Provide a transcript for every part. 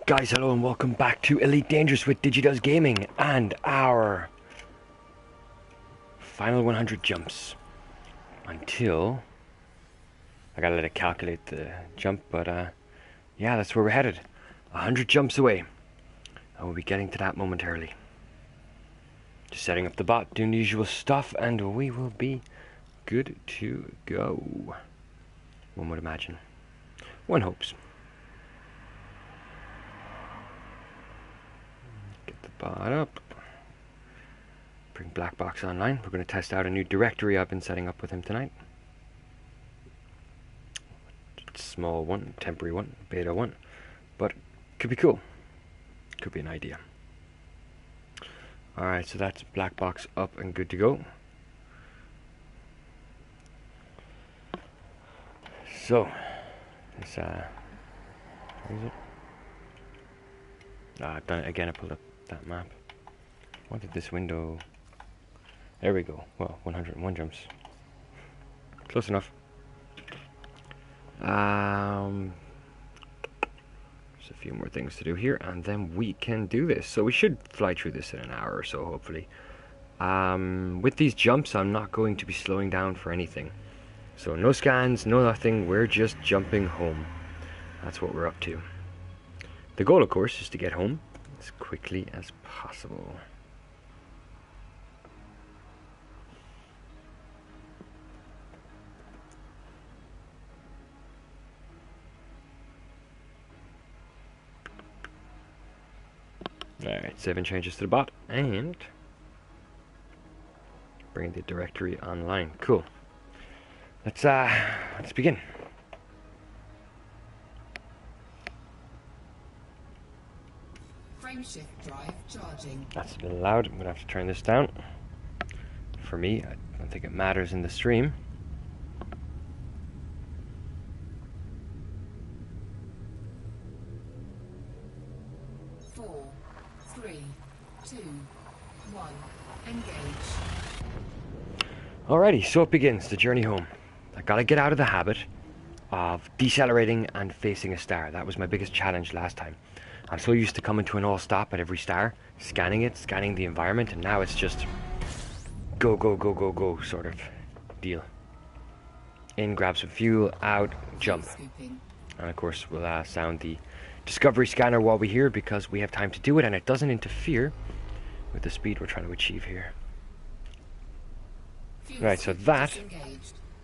Guys, hello and welcome back to Elite Dangerous with DigiDoesGaming and our final 100 jumps until I gotta let it calculate the jump, but yeah, that's where we're headed. 100 jumps away. I will be getting to that momentarily. Just setting up the bot, doing the usual stuff, and we will be good to go. One would imagine. One hopes. Get the bot up. Bring BlackBox online. We're going to test out a new directory I've been setting up with him tonight. Small one, temporary one, beta one, but could be cool. Could be an idea. Alright, so that's BlackBox up and good to go. So, this, where is it? I've done it again. I pulled up that map. What did this window... There we go. Well, 101 jumps. Close enough. There's a few more things to do here, and then we can do this. So we should fly through this in an hour or so, hopefully. With these jumps, I'm not going to be slowing down for anything. So no scans, no nothing. We're just jumping home. That's what we're up to. The goal, of course, is to get home as quickly as possible. Alright, 7 changes to the bot, and bring the directory online. Cool. Let's begin. Frameshift drive charging. That's a bit loud. I'm gonna have to turn this down. For me, I don't think it matters in the stream. Four, three, two, one. Engage. Alrighty, so it begins, the journey home. I gotta get out of the habit of decelerating and facing a star. That was my biggest challenge last time. I'm so used to coming to an all stop at every star, scanning it, scanning the environment, and now it's just go, go, go, go, go sort of deal. In, grab some fuel, out, jump. And of course we'll sound the discovery scanner while we're here because we have time to do it and it doesn't interfere with the speed we're trying to achieve here. Right, so that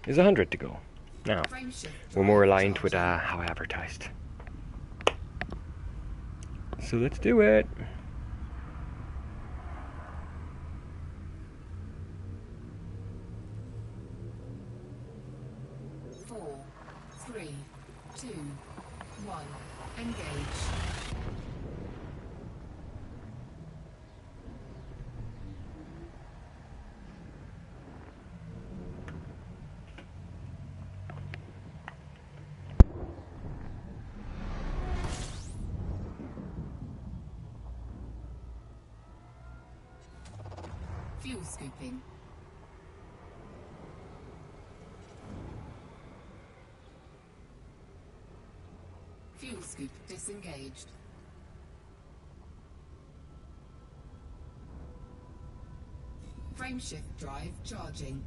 is 100 to go. Now, we're more aligned with how I advertised. So let's do it. Four, three, two, one. Engage. Fuel scooping. Fuel scoop disengaged. Frameshift drive charging.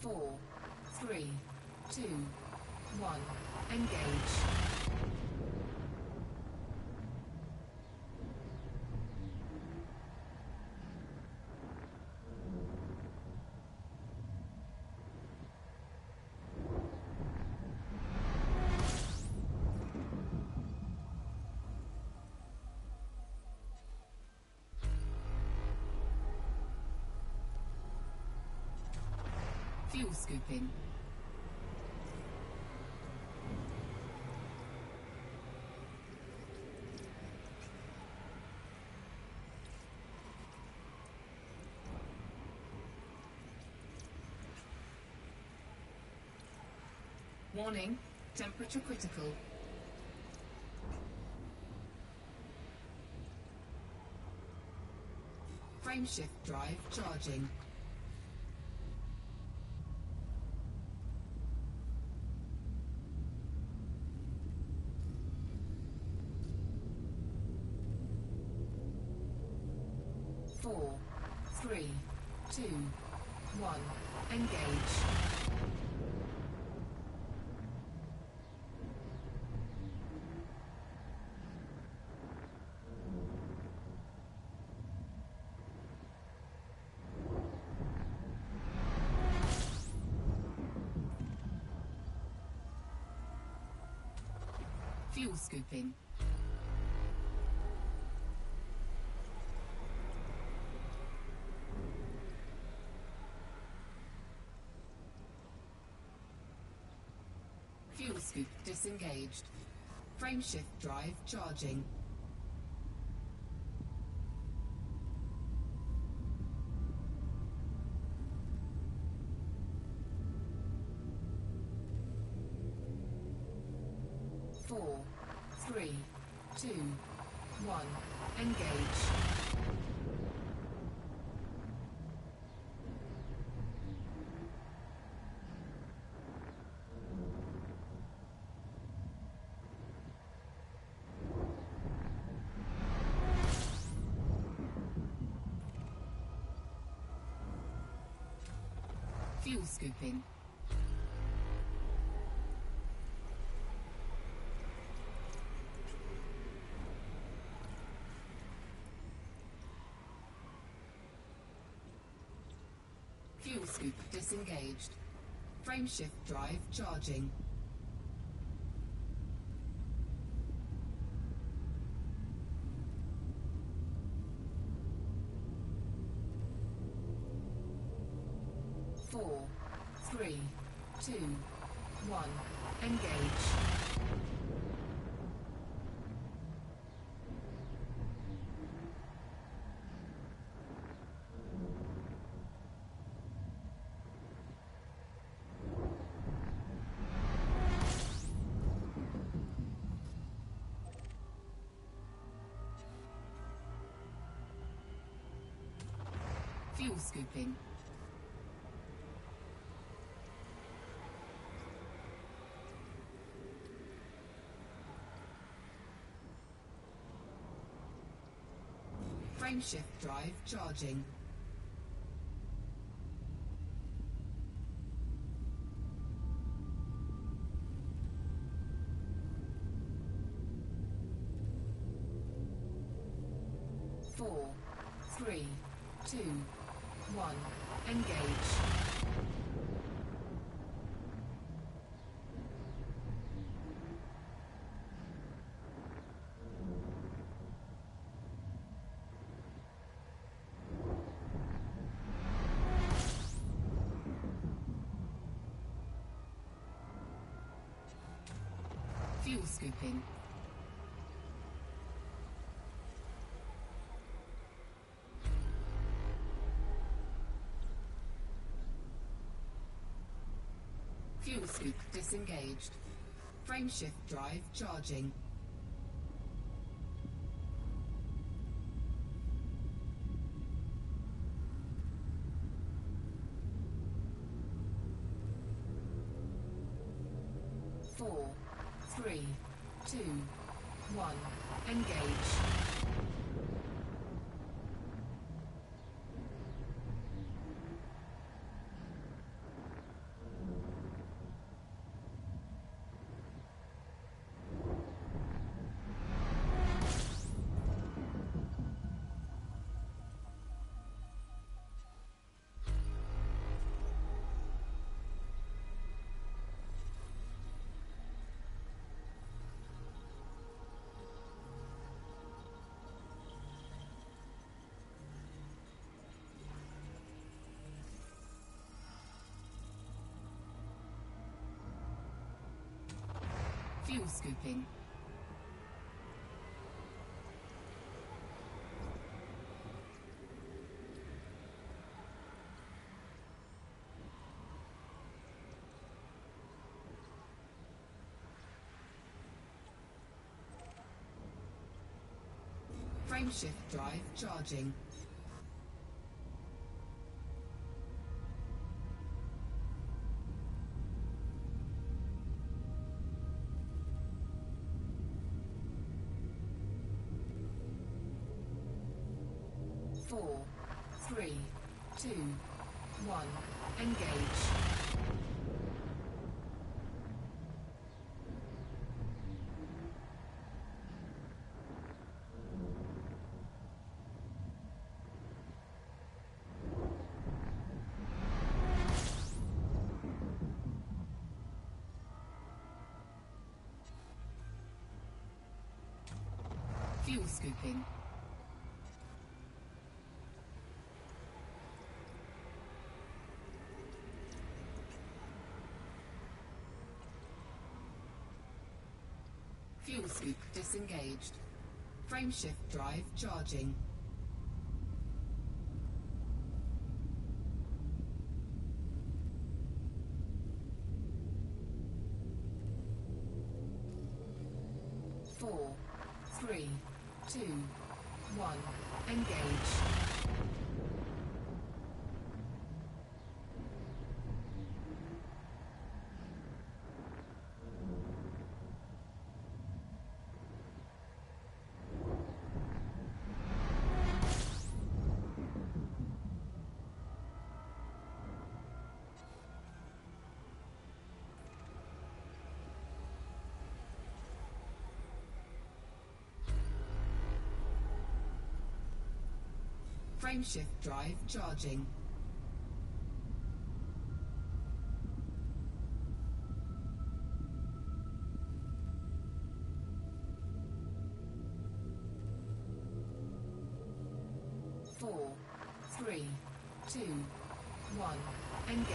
Four, three, two, one. Engage. Fuel scooping. Warning, temperature critical. Frameshift drive charging. Four, three, two, one. Engage. Fuel scooping. Fuel scoop disengaged. Frameshift drive charging. Four, three, two, one. Engage. Fuel scooping. Fuel scoop disengaged. Frameshift drive charging. Four, three, two, one. Engage. Fuel scooping. Frameshift drive charging. Four, three, two, one. Engage. Fuel scooping. Fuel scoop disengaged. Frameshift drive charging. Four, three, two, one. Engage. Fuel scooping. Frameshift drive charging. 4, 3, 2, 1. Engage. Fuel scooping. Fuel scoop disengaged. Frameshift drive charging. Four, 3, 2, 1. Engage. Frameshift drive charging. Four, 3, 2, 1. Engage.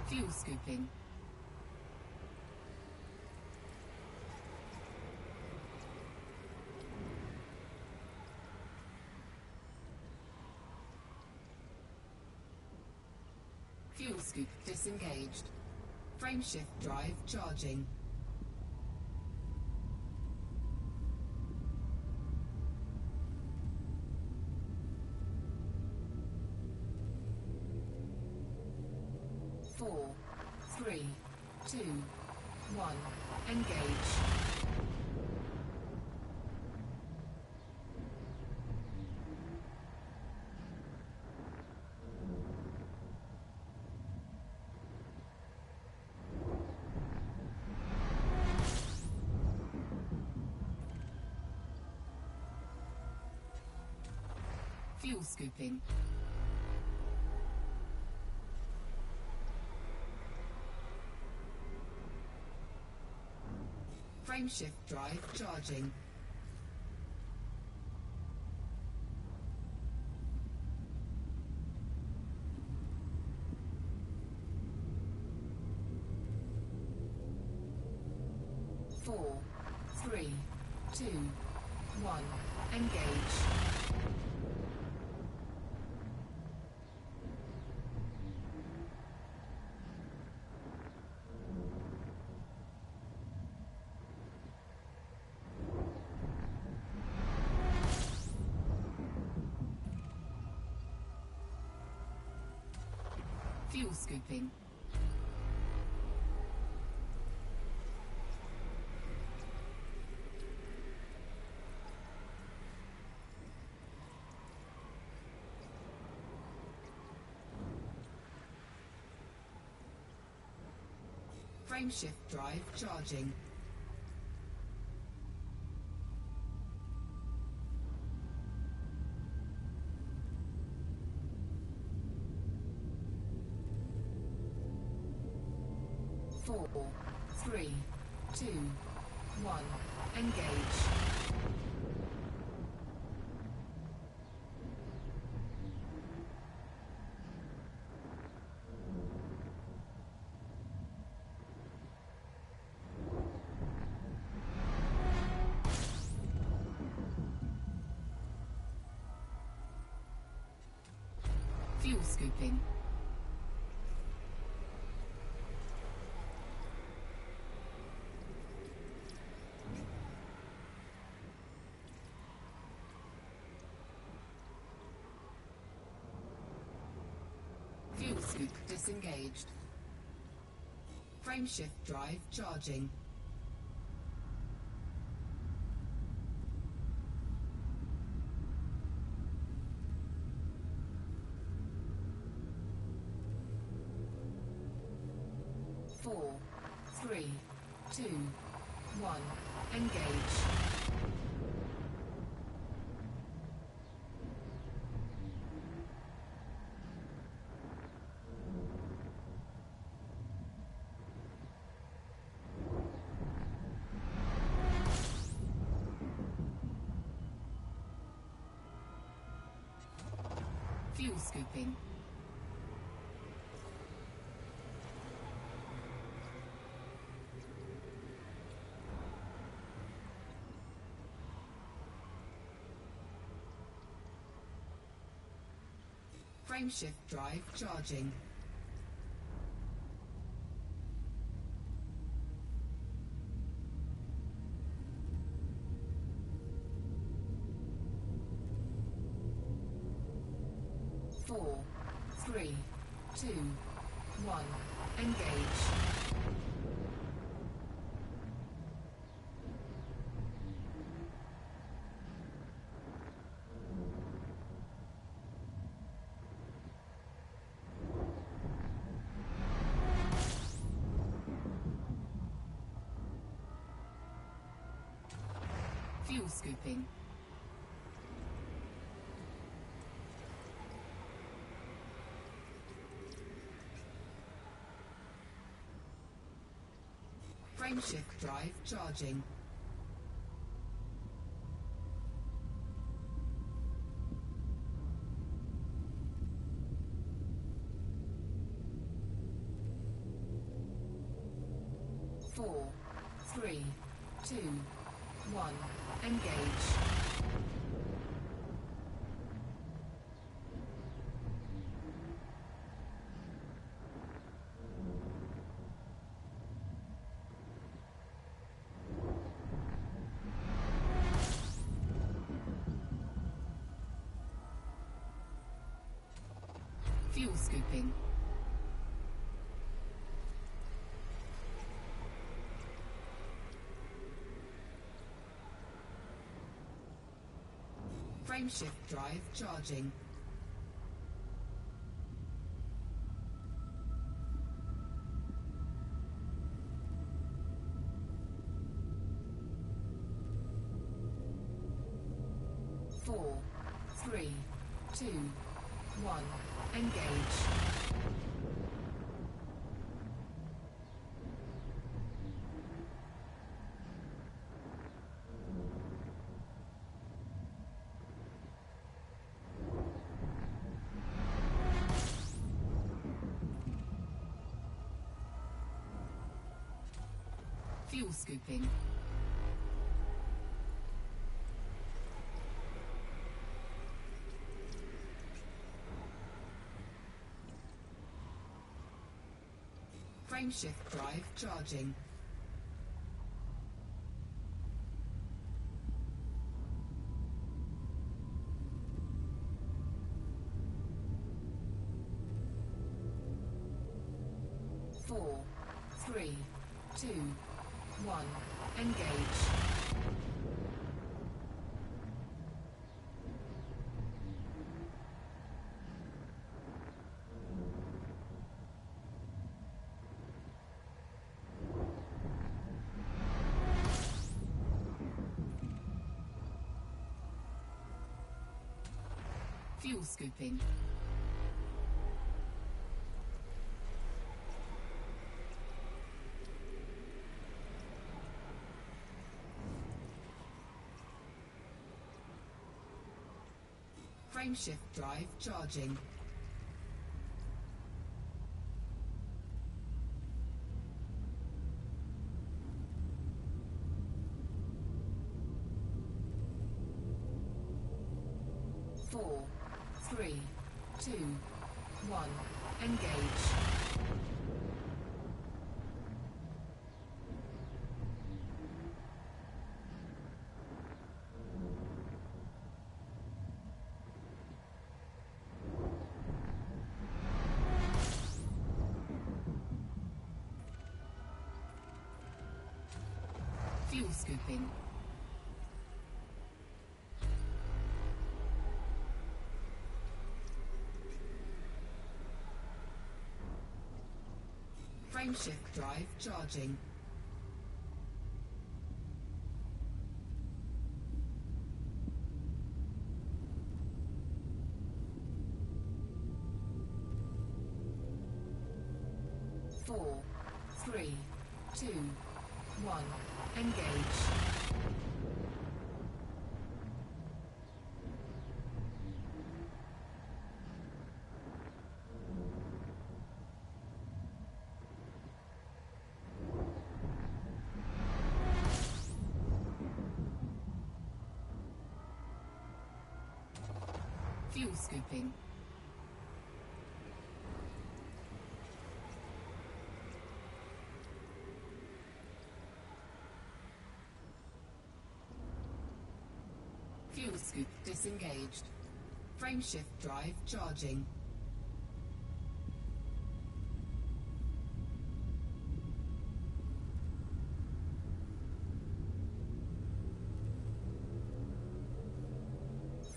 Fuel scooping. Fuel scoop disengaged. Frameshift drive charging. Four, 3, 2, 1. Engage. Fuel scooping. Frameshift drive charging. Four, 3, 2, 1. Engage. Fuel scooping. Frameshift drive charging. Four, 3, 2, 1. Engage. Fuel scooping. Fuel scoop disengaged. Frameshift drive charging. Four, three, two, one. Engage. Fuel scooping. Frameshift drive charging. Four, three, two, one. Engage. Fuel scooping. Frameshift drive charging. Four, three, two, one. Engage. Fuel scooping. Frameshift drive charging. Four, three, two, one. Engage. Fuel scooping. Frameshift drive charging. Four, three, two, one. Engage. Fuel scooping. Frameshift drive charging. Four, three, two, one. Engage. Fuel scooping. Frameshift drive charging. Four, three, two, one. Engage. Fuel scooping. Fuel scoop disengaged. Frameshift drive charging.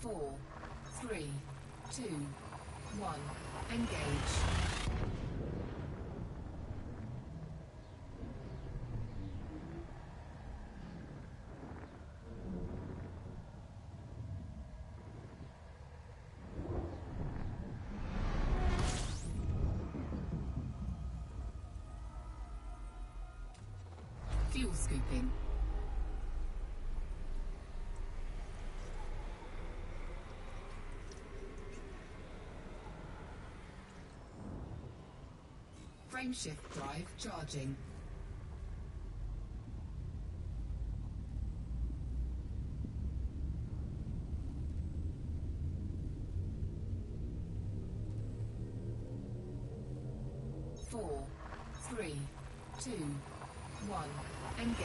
Four, three, two, one. Engage. Fuel scooping. Frameshift drive charging. Four, three, two, one. Engage.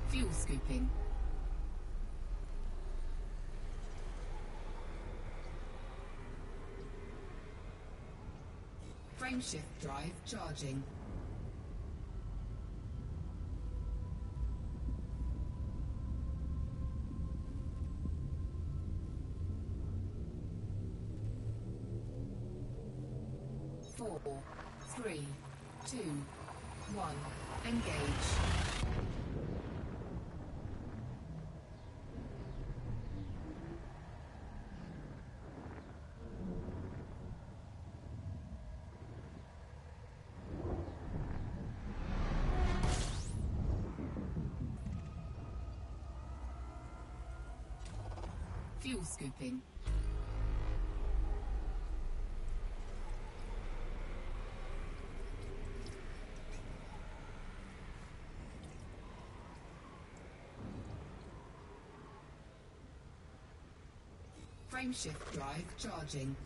Fuel scooping. Frameshift drive charging. Four, three, two, one. Engage. Fuel scooping. Frameshift drive charging.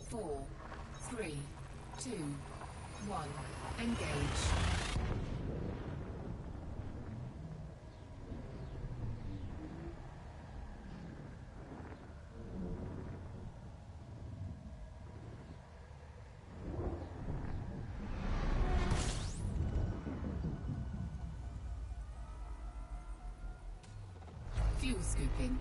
Four, three, two, one. Engage. Fuel scooping.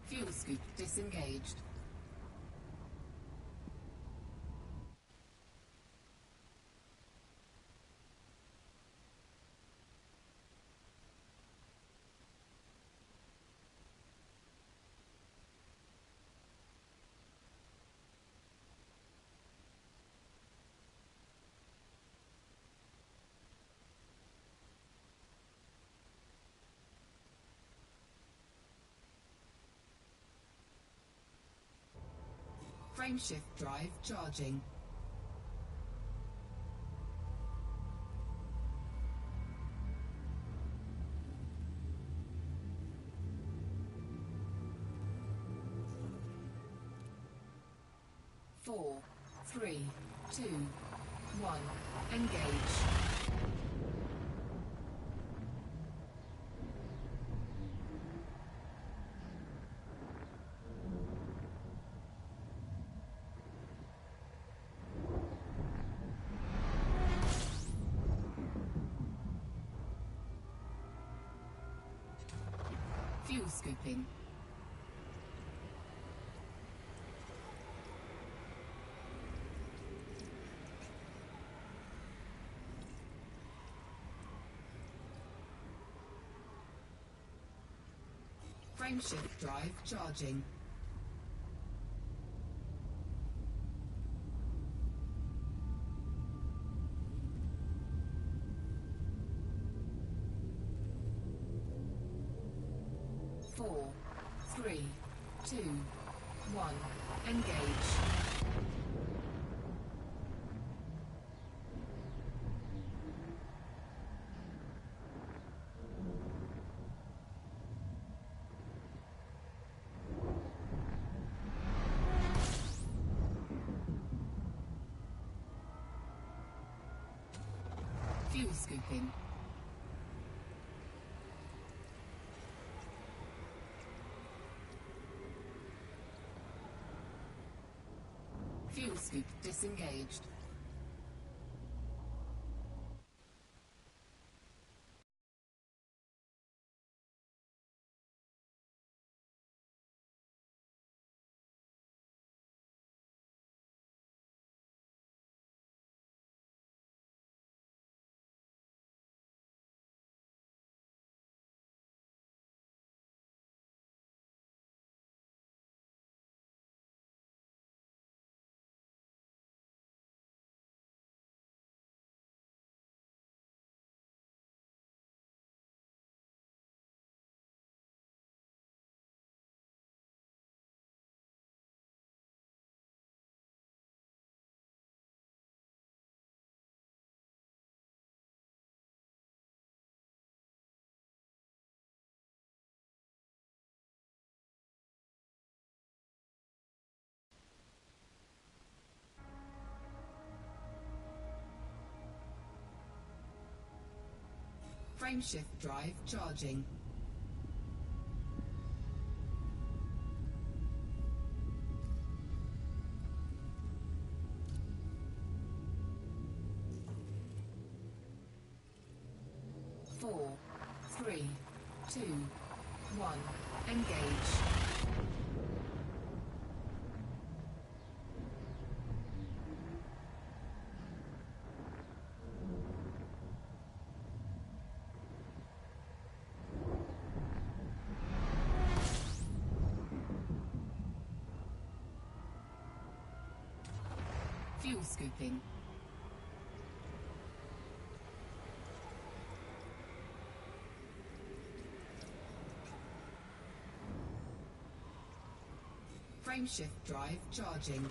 Fuel scoop disengaged. Frameshift drive charging. Four, three, two, one, engage. Fuel scooping. Frameshift drive charging. Four, three, two, one, engage. Fuel scooping. Fuel scoop disengaged. Frameshift drive charging. Four, three, two, one, engage. Fuel scooping. Frameshift drive charging.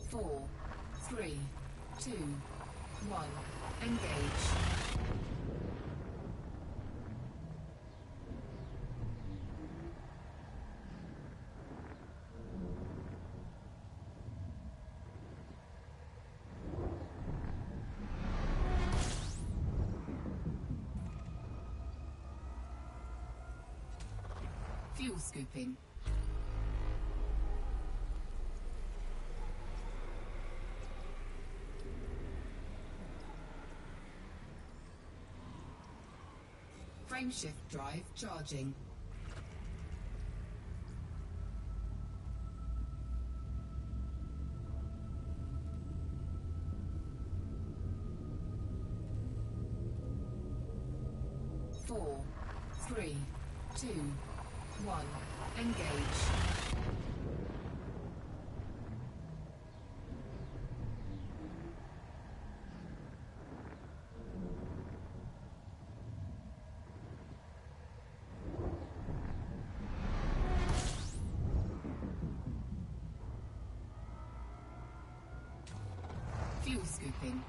Four, three, two, one, engage. Fuel scooping. Frameshift drive charging. Four, three, two, one, engage. Fuel scooping.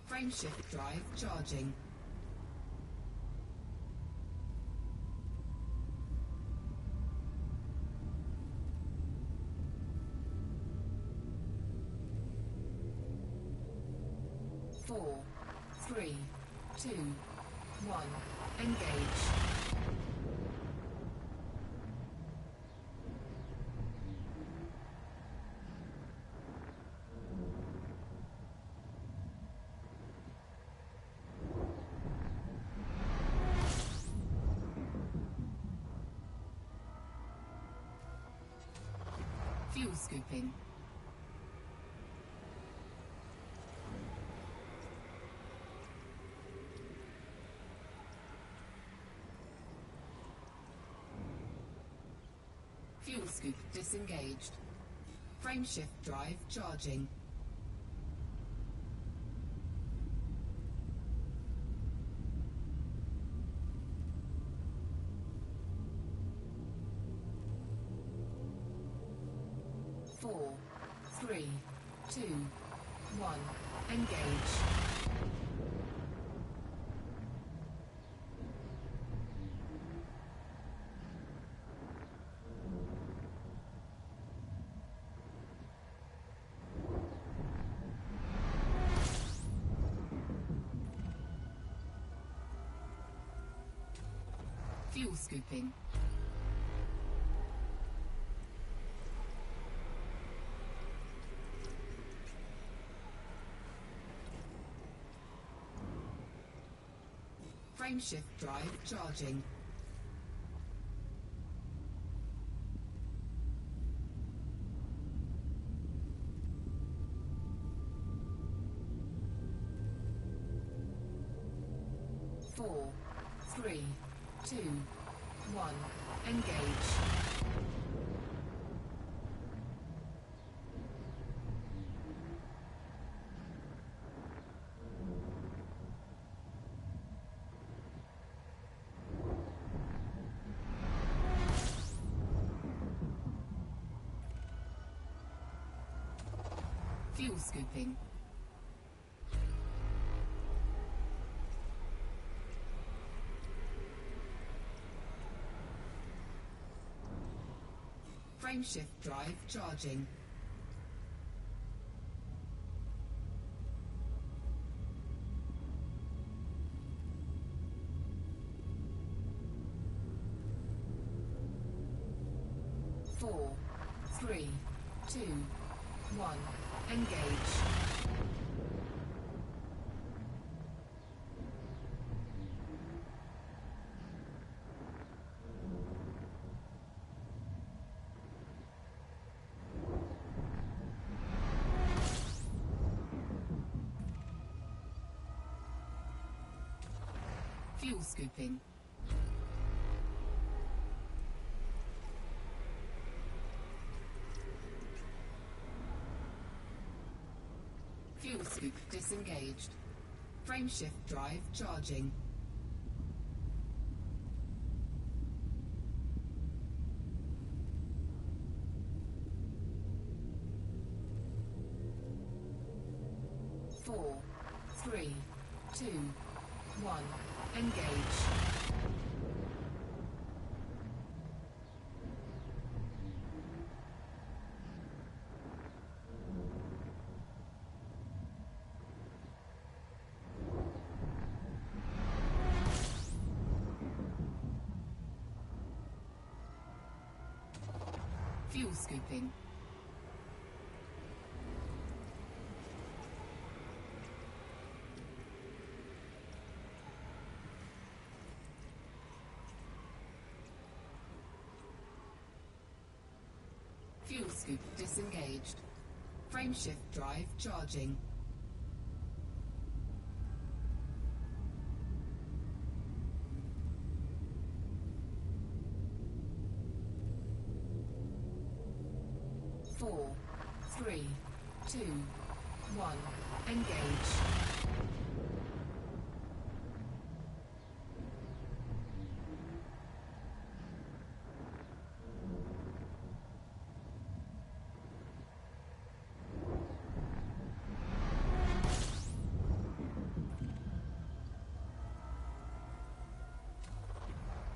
Frameshift drive charging. Four, three, two, one, engage. Fuel scooping. Fuel scoop disengaged. Frameshift drive charging. Four, three, two, one, engage. Fuel scooping. Frameshift drive charging. Four, three, two, one, engage. Fuel scooping. Frameshift drive charging. Four, three, two, one, engage. Fuel scooping. Fuel scoop disengaged. Frameshift drive charging. Four, three, two, one, engage. Fuel scooping. Fuel scoop disengaged. Frameshift drive charging. Four, three, two, one, engage.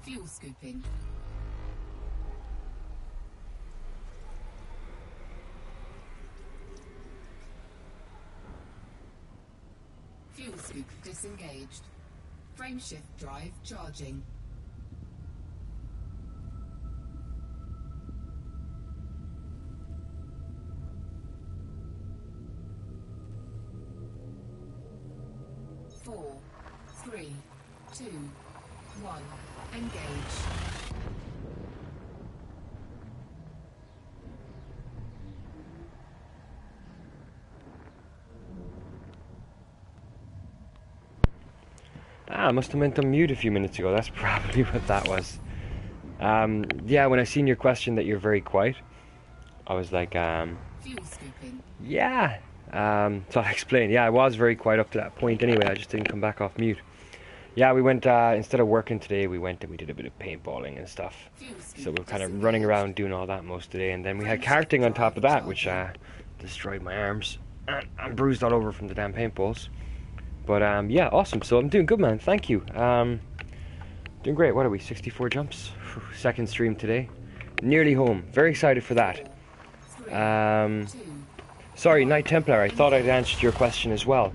Fuel scooping. Fuel scoop disengaged. Frameshift drive charging. Four, three, two, one. Engage. I must have meant to mute a few minutes ago. That's probably what that was. Yeah, when I seen your question that you're very quiet, I was like, Fuel scooping. yeah. So I'll explain. Yeah, I was very quiet up to that point anyway. I just didn't come back off mute. Yeah, we went, instead of working today, we went and we did a bit of paintballing and stuff. So we were kind of running around doing all that most today. And then we had karting on top of that, which destroyed my arms. And I'm bruised all over from the damn paintballs. But yeah, awesome. So I'm doing good, man. Thank you. Doing great. What are we? 64 jumps. Second stream today. Nearly home. Very excited for that. Sorry, Knight Templar. I thought I'd answered your question as well.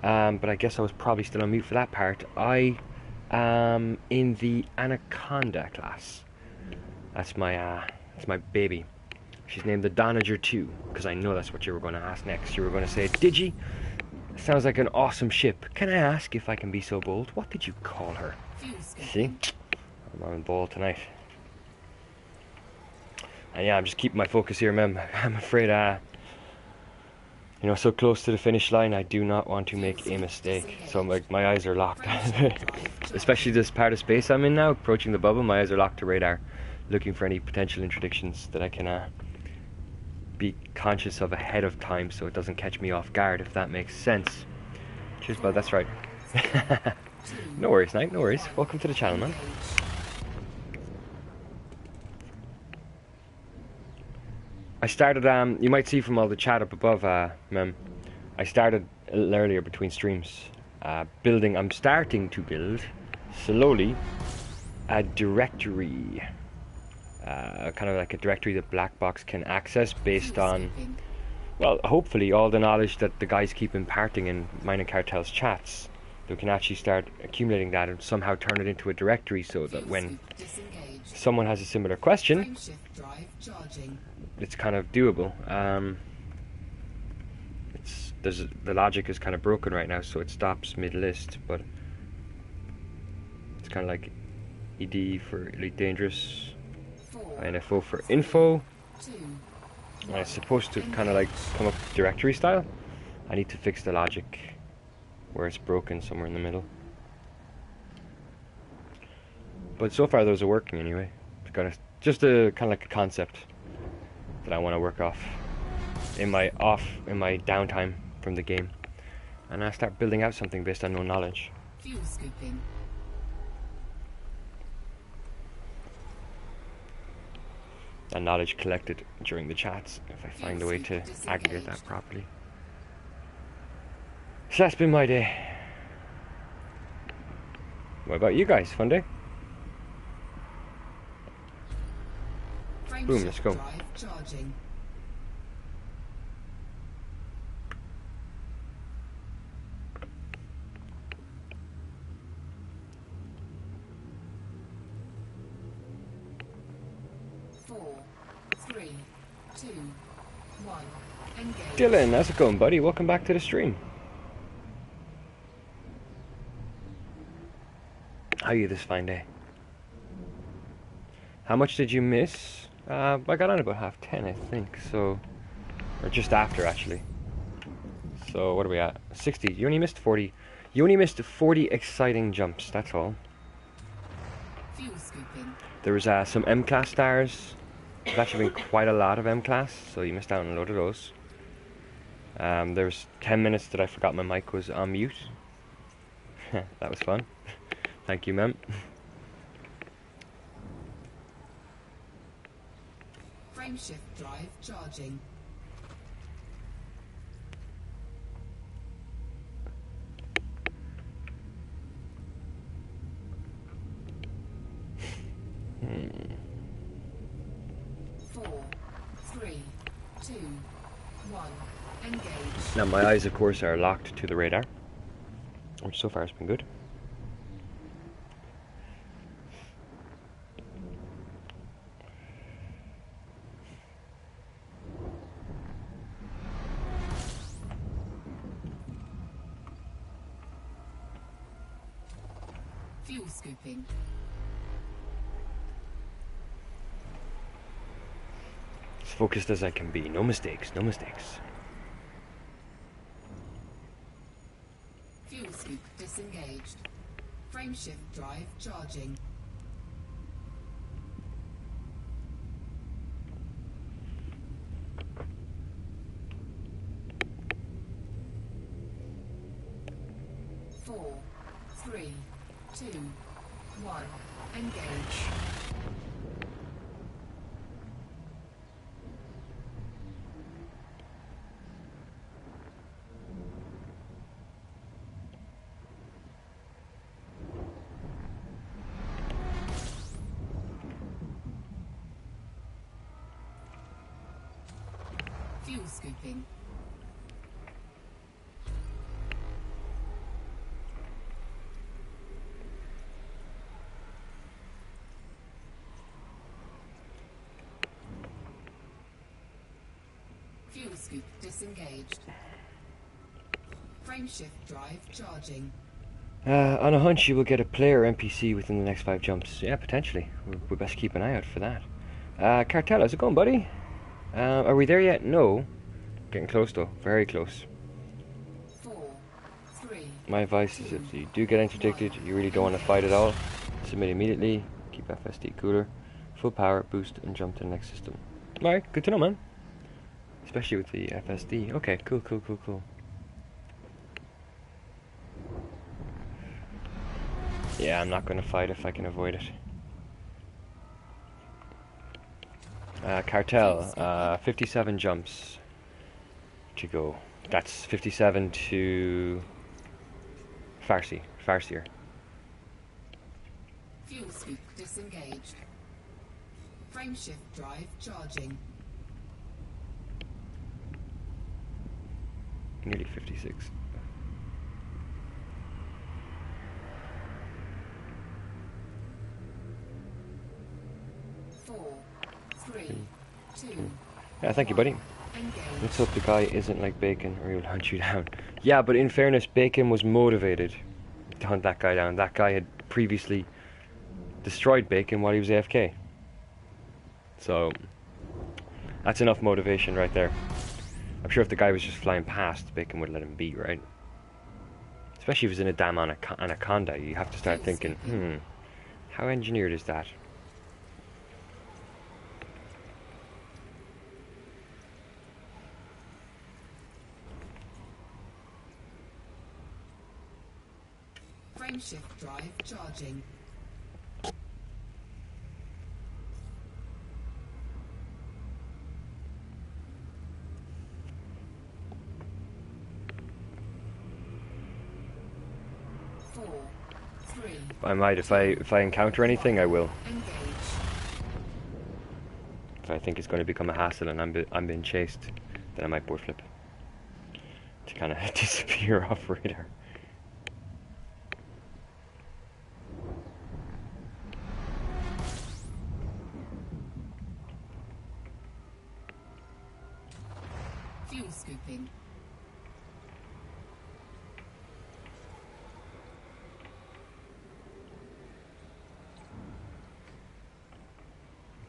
But I guess I was probably still on mute for that part. I am in the Anaconda class. That's my baby. She's named the Donager 2, because I know that's what you were going to ask next. You were going to say, Digi, sounds like an awesome ship. Can I ask, if I can be so bold, what did you call her? See? I'm on the ball tonight. And yeah, I'm just keeping my focus here, mem. I'm afraid, you know, so close to the finish line, I do not want to make a mistake. So like, my eyes are locked. Especially this part of space I'm in now, approaching the bubble, my eyes are locked to radar, looking for any potential interdictions that I can be conscious of ahead of time so it doesn't catch me off guard, if that makes sense. Cheers, bud, that's right. No worries, Knight, no worries. Welcome to the channel, man. I started, you might see from all the chat up above, mem, I started a little earlier between streams, I'm starting to build, slowly, a directory, kind of like a directory that BlackBox can access based on, well, hopefully all the knowledge that the guys keep imparting in Mining Cartel's chats. We can actually start accumulating that and somehow turn it into a directory so that when someone has a similar question, it's kind of doable. The logic is kind of broken right now, so it stops mid-list, but it's kind of like ED for Elite Dangerous, INFO for info, and it's supposed to kind of like come up directory style. I need to fix the logic where it's broken somewhere in the middle. But so far those are working anyway. It's got just a kind of like a concept that I want to work off in my downtime from the game, and I start building out something based on no knowledge. Fuel scooping. And knowledge collected during the chats, if I find a way to aggregate that properly. So that's been my day. What about you guys? Fun day? Boom, let's go. Charging. Four, three, two, one. Engage. Dylan, how's it going, buddy? Welcome back to the stream. How are you this fine day? How much did you miss? I got on about 10:30, I think, so, or just after actually. So what are we at? 60. You only missed 40. You only missed 40 exciting jumps. That's all. Fuel scooping. There was some M-class stars. There's actually been quite a lot of M-class, so you missed out on a load of those. There was 10 minutes that I forgot my mic was on mute. That was fun. Thank you, ma'am. Frameshift drive charging. 4, 3, 2, 1. Engage. Now my eyes, of course, are locked to the radar, which so far has been good. Fuel scooping. As focused as I can be. No mistakes, no mistakes. Fuel scoop disengaged. Frameshift drive charging. Four, 3, 2, 1. Engage. Fuel scooping. Fuel scoop disengaged. Frameshift drive charging. On a hunch, you will get a player NPC within the next 5 jumps. Yeah, potentially. We best keep an eye out for that. Cartel, how's it going, buddy? Are we there yet? No. Getting close, though. Very close. 4, 3. My advice is if you do get interdicted, you really don't want to fight at all. Submit immediately. Keep FSD cooler. Full power, boost, and jump to the next system. Alright, good to know, man. Especially with the FSD. Okay, cool. Yeah, I'm not going to fight if I can avoid it. Cartel, 57 jumps to go. That's 57 to Farseer. Fuel scoop disengaged. Frameshift drive charging. Nearly 56. Four, 3, 2. Yeah, thank you, buddy. Engage. Let's hope the guy isn't like Bacon or he'll hunt you down. Yeah, but in fairness, Bacon was motivated to hunt that guy down. That guy had previously destroyed Bacon while he was AFK. So, that's enough motivation right there. I'm sure if the guy was just flying past, Bacon would let him be, right? Especially if he's in a damn anaconda, you have to start thinking, how engineered is that? Frameshift drive charging. Four, 3. I might, if I encounter anything, I will. Engage. If I think it's going to become a hassle and I'm being chased, then I might board flip to kind of disappear off radar. Fuel scooping.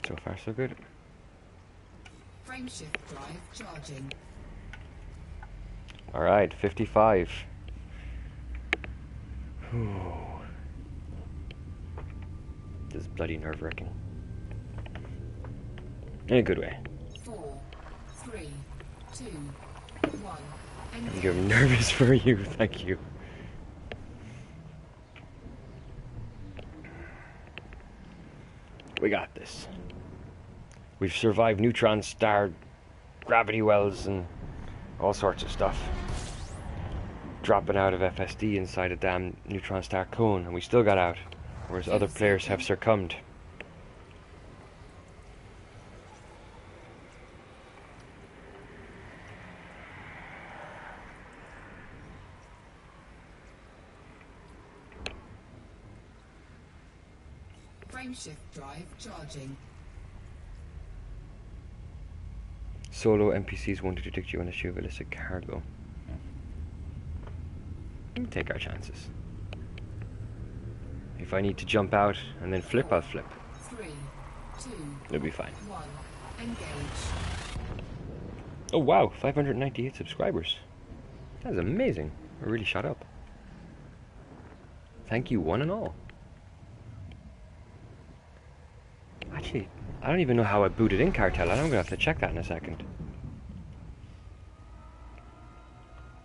So far, so good. Frameshift drive charging. Alright, 55. This is bloody nerve-wracking. In a good way. 4, 3, 2, 1. Engage. I'm nervous for you, thank you. We got this. We've survived neutron star gravity wells and all sorts of stuff. Dropping out of FSD inside a damn neutron star cone, and we still got out, whereas other players have succumbed. Frameshift drive charging. Solo NPCs won't detect you unless you have illicit cargo. We'll take our chances. If I need to jump out and then flip, I'll flip. 3, 2, It'll be fine. 1. Engage. Oh wow, 598 subscribers. That's amazing. We're really shot up. Thank you, one and all. Actually, I don't even know how I booted in Cartel. I'm gonna have to check that in a second.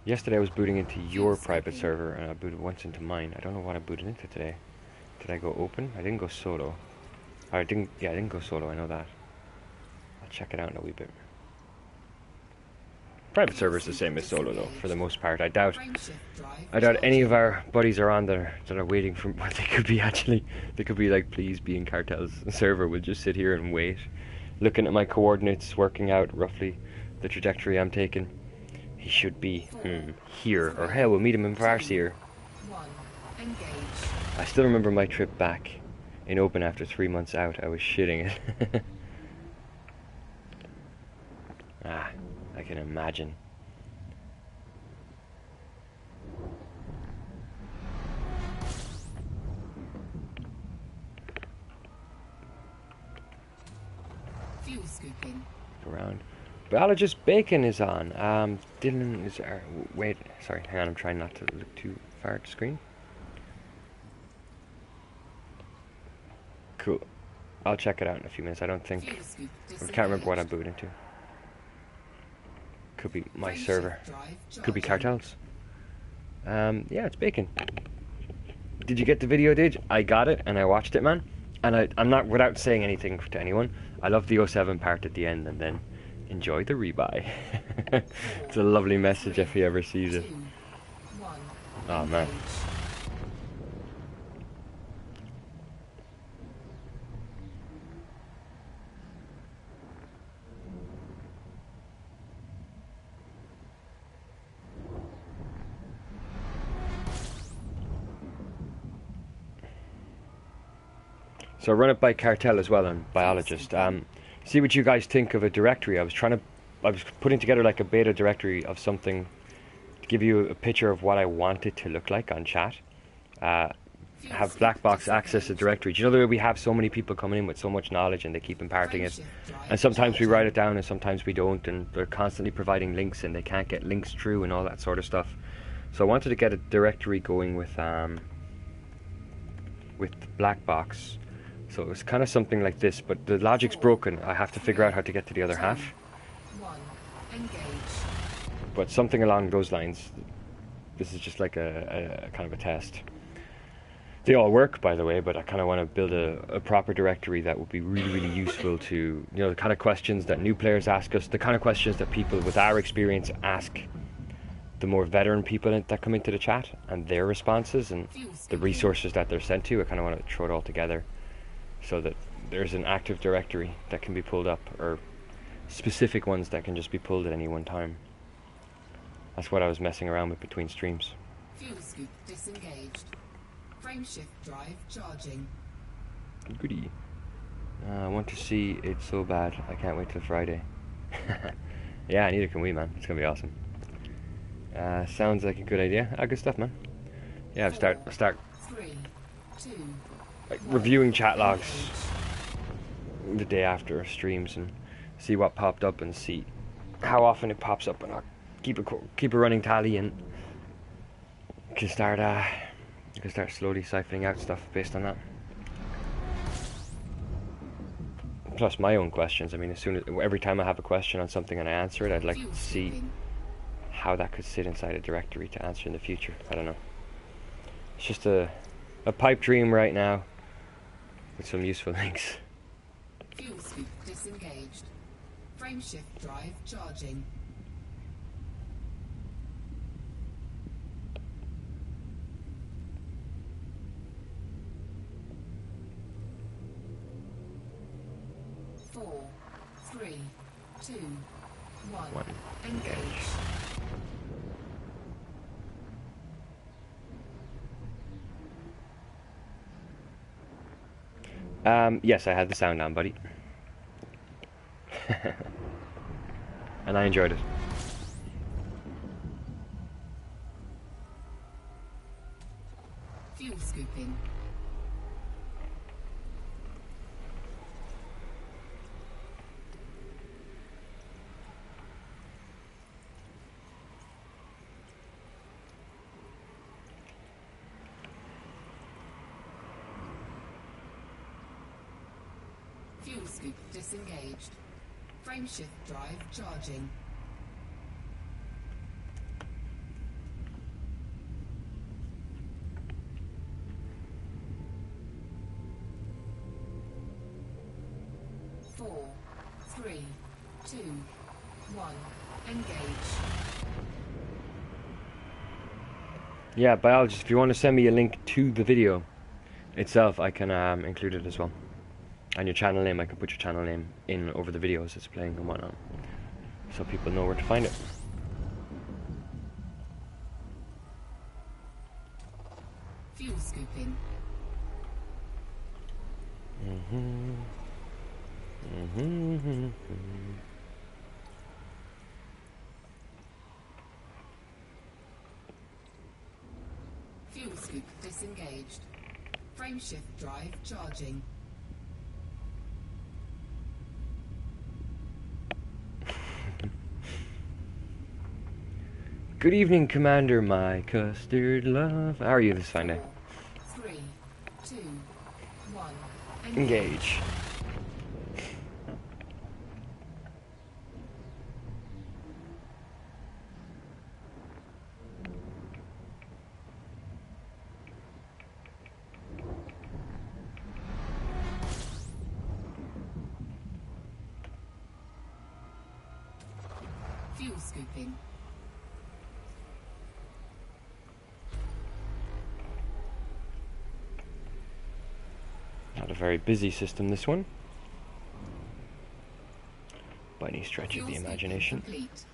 Yesterday I was booting into your private server and I booted once into mine. I don't know what I booted into today. Did I go open? I didn't go solo. I didn't go solo, I know that. I'll check it out in a wee bit. Private server is the same as solo though, for the most part. I doubt any of our buddies are on there that are waiting for what they could be actually. They could be like, please be in Cartel's server. We'll just sit here and wait. Looking at my coordinates, working out roughly the trajectory I'm taking. He should be here, or hell, we'll meet him in Farseer. I still remember my trip back in Open after 3 months out. I was shitting it. I can imagine. Fuel scooping. Around. Biologist Bacon is on. Dylan is... wait, sorry, hang on, I'm trying not to look too far at the screen. Cool. I'll check it out in a few minutes. I don't think... I can't remember what I booted into. Could be my server. Could be Cartel's. Yeah, it's Bacon. Did you get the video, Dig? I got it, and I watched it, man. And I'm not, without saying anything to anyone, I love the 07 part at the end, and then enjoy the rebuy. It's a lovely message if he ever sees it. Oh, man. So run it by Cartel as well and Biologist. See what you guys think of a directory. I was putting together like a beta directory of something to give you a picture of what I want it to look like on chat. Have BlackBox access a directory. Do you know that we have so many people coming in with so much knowledge and they keep imparting it? And sometimes we write it down and sometimes we don't, and they're constantly providing links and they can't get links through and all that sort of stuff. So I wanted to get a directory going with BlackBox. So it was kind of something like this, but the logic's broken. I have to figure out how to get to the other half. But something along those lines. This is just like a kind of a test. They all work, by the way, but I kind of want to build a proper directory that would be really, really useful to, you know, the kind of questions that new players ask us, the kind of questions that people with our experience ask the more veteran people that come into the chat, and their responses and the resources that they're sent to. I kind of want to throw it all together, so that there's an active directory that can be pulled up, or specific ones that can just be pulled at any one time. That's what I was messing around with between streams. Fuel scoop disengaged. Frameshift drive charging. Goody. I want to see it so bad. I can't wait till Friday. Yeah, neither can we, man. It's gonna be awesome. Sounds like a good idea. Good stuff, man. Yeah, I'll start 3, 2, like reviewing chat logs the day after streams and see what popped up and see how often it pops up, and I'll keep a running tally, and can start slowly siphoning out stuff based on that. Plus my own questions. I mean, every time I have a question on something and I answer it, I'd like to see how that could sit inside a directory to answer in the future. I don't know. It's just a pipe dream right now with some useful links. Fuel scoop disengaged. Frameshift drive charging. Four, 3, 2, 1. Engage. Yes, I had the sound on, buddy. And I enjoyed it. Fuel scooping. Fuel scoop disengaged. Frameshift drive charging. Four, three, two, one. Engage. Yeah, biologist, if you want to send me a link to the video itself, I can include it as well. And your channel name, I can put your channel name in over the videos it's playing and whatnot, so people know where to find it. Fuel scooping. Fuel scoop disengaged. Frameshift drive charging. Good evening, Commander, my custard love. How are you this fine day? 4, 3, 2, 1. Engage. Fuel scooping. Not a very busy system, this one, by any stretch of the Fuel scooping imagination. complete.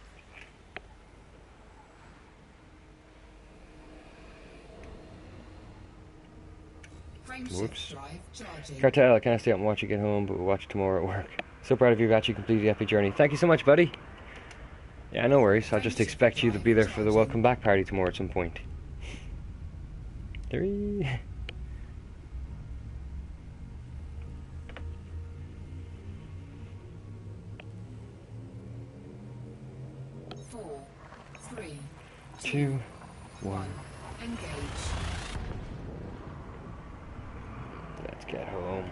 Frameshift Whoops. drive charging. Cartel, I can't stay up and watch you get home, but we'll watch tomorrow at work. So proud of you, you've actually completed the epic journey. Thank you so much, buddy. Yeah, no worries. I'll just expect you to be there for the welcome back party tomorrow at some point. 3. 4, 3, 2, 1. 1. Engage. Let's get home.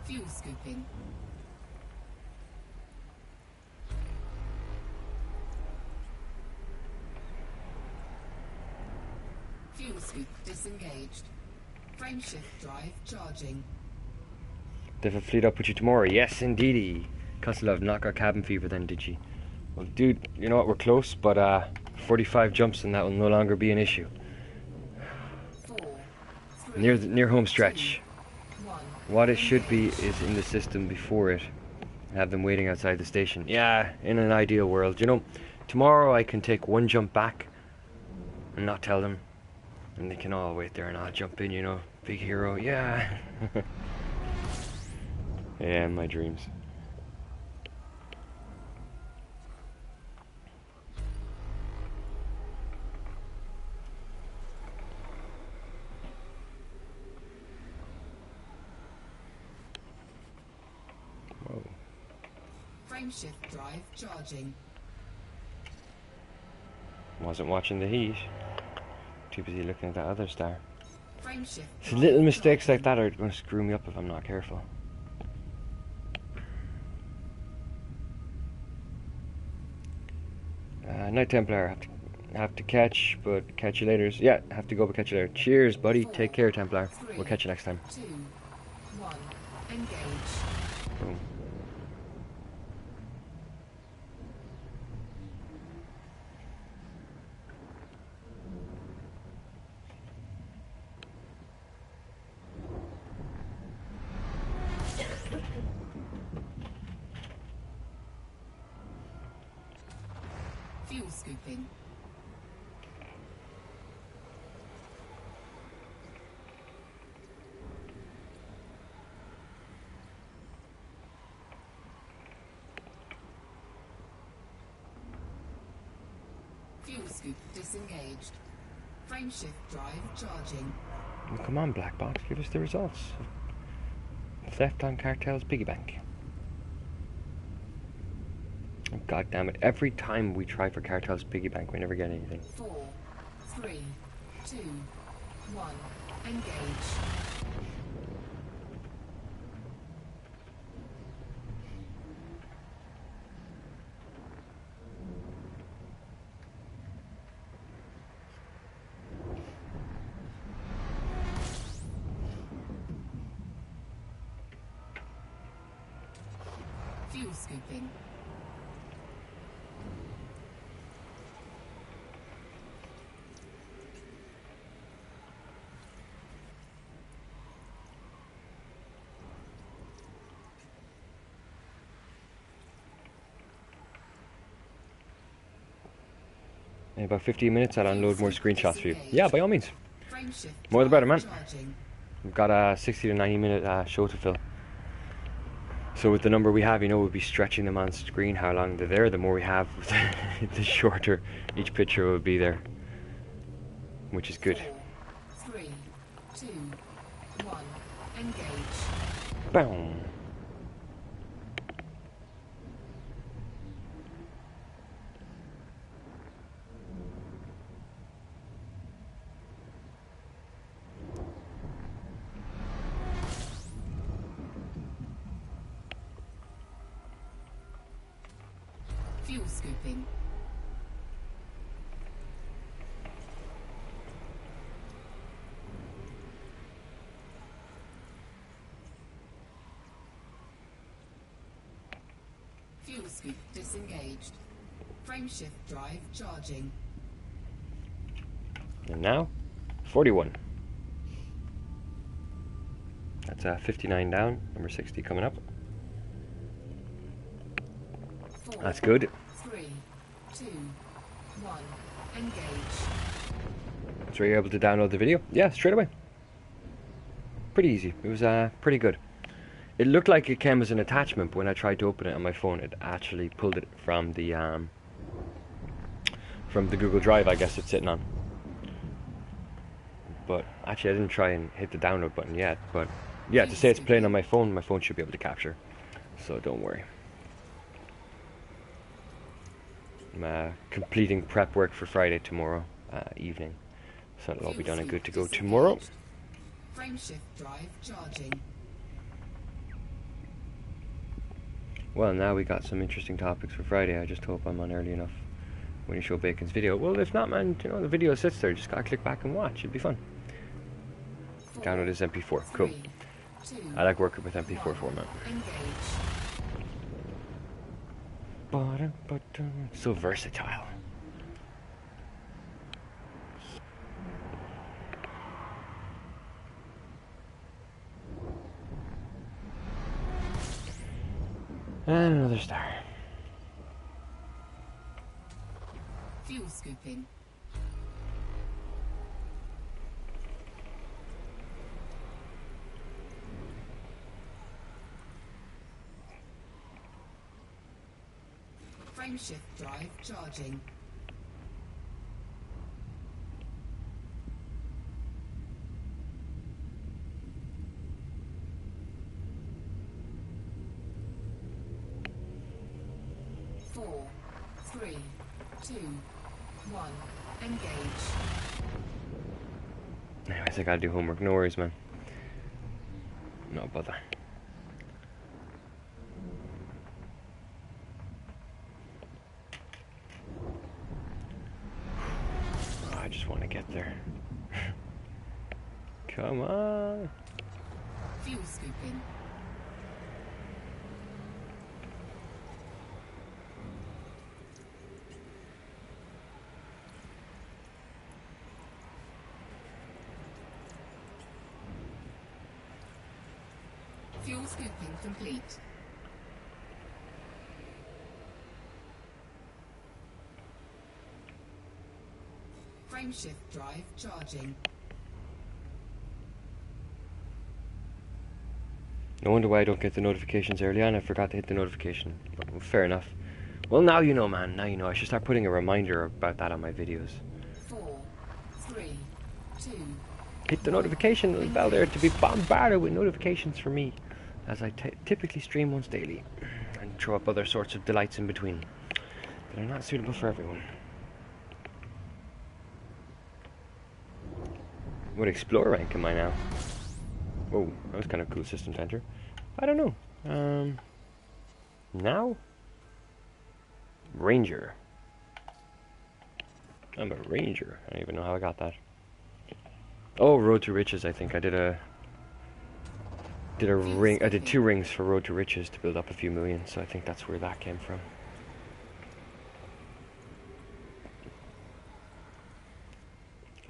Fuel scooping. Fuel scoop disengaged. Frameshift drive charging. They have a fleet up with you tomorrow. Yes, indeedy. Constant love, knock our cabin fever then, did you? Well, dude, you know what? We're close, but 45 jumps and that will no longer be an issue. 4, 3, Near home stretch. 1. What it should be is in the system before it. Have them waiting outside the station. Yeah, in an ideal world. You know, tomorrow I can take one jump back and not tell them. And they can all wait there and I'll jump in, you know. Big hero, yeah. Yeah, my dreams. Whoa. Frameshift drive charging. Wasn't watching the heat. Too busy looking at that other star. Frameshift So drive little mistakes charging. like that are going to screw me up if I'm not careful. Night Templar, have to catch, but catch you later. Yeah, have to go, but catch you later. Cheers, buddy. Take care, Templar. We'll catch you next time. 2, 1. Engage. Boom. scooping. Fuel scoop disengaged. Frameshift drive charging. Well, come on, BlackBox, give us the results. Theft on Cartel's piggy bank. Oh, God damn it! Every time we try for Cartel's piggy bank, we never get anything. 4, 3, 2, 1. Engage. Fuel scooping. In about 15 minutes, I'll unload more screenshots for you. Yeah, by all means. Frameshift More the better, man. charging. We've got a 60 to 90 minute show to fill. So with the number we have, you know, we'll be stretching them on screen how long they're there. The more we have, the shorter each picture will be there, which is good. 4, 3, 2, 1. Engage. Boom. Fuel scooping. Fuel scoop disengaged. Frameshift drive charging. And now, 41. That's 59 down, number 60 coming up. 4, That's good. 3, 2, 1. Engage. So you're able to download the video? Yeah, straight away. Pretty easy. It was pretty good. It looked like it came as an attachment, but when I tried to open it on my phone, it actually pulled it from the Google Drive, I guess it's sitting on. But actually, I didn't try and hit the download button yet. But yeah, to say it's playing on my phone should be able to capture. So don't worry. I'm completing prep work for Friday tomorrow evening, so it'll all be done and good to go tomorrow. Frameshift drive charging. Well, now we got some interesting topics for Friday. I just hope I'm on early enough when you show Bacon's video. Well, if not, man, you know, the video sits there. Just gotta click back and watch. It'll be fun. 4, Download his MP4. Cool. 3, 2, I like working with MP4 1. format. Engage. So versatile. And another star. Fuel scooping. Frameshift drive charging. Four, 3, 2, 1. Engage. Anyways, I gotta do homework. No worries, man. No bother. Oh, I just want to get there. Come on. Fuel scooping. Fuel scooping complete. Frameshift drive charging. No wonder why I don't get the notifications early on. I forgot to hit the notification. Well, fair enough. Well, now you know, man. Now you know. I should start putting a reminder about that on my videos. 4, 3, 2. Hit the notification bell there to be bombarded with notifications from me, as I typically stream once daily and throw up other sorts of delights in between that are not suitable for everyone. What Explorer rank am I now? Whoa, that was kind of a cool system to enter. I don't know. Now? Ranger. I'm a ranger. I don't even know how I got that. Oh, Road to Riches. I think I did a ring. I did 2 rings for Road to Riches to build up a few million. So I think that's where that came from.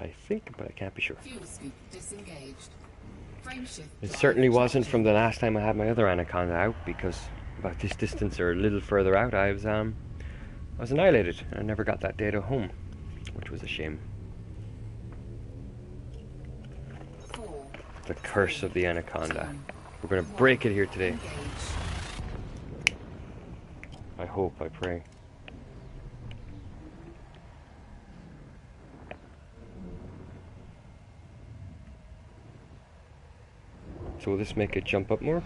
I think, but I can't be sure. Fuel scoop disengaged. Frameshift It drive certainly wasn't charging. from the last time I had my other Anaconda out, because about this distance or a little further out, I was annihilated. I never got that data home, which was a shame. 4, The curse of the Anaconda. 2, We're gonna break it here today. engage. I hope, I pray. So will this make it jump up more?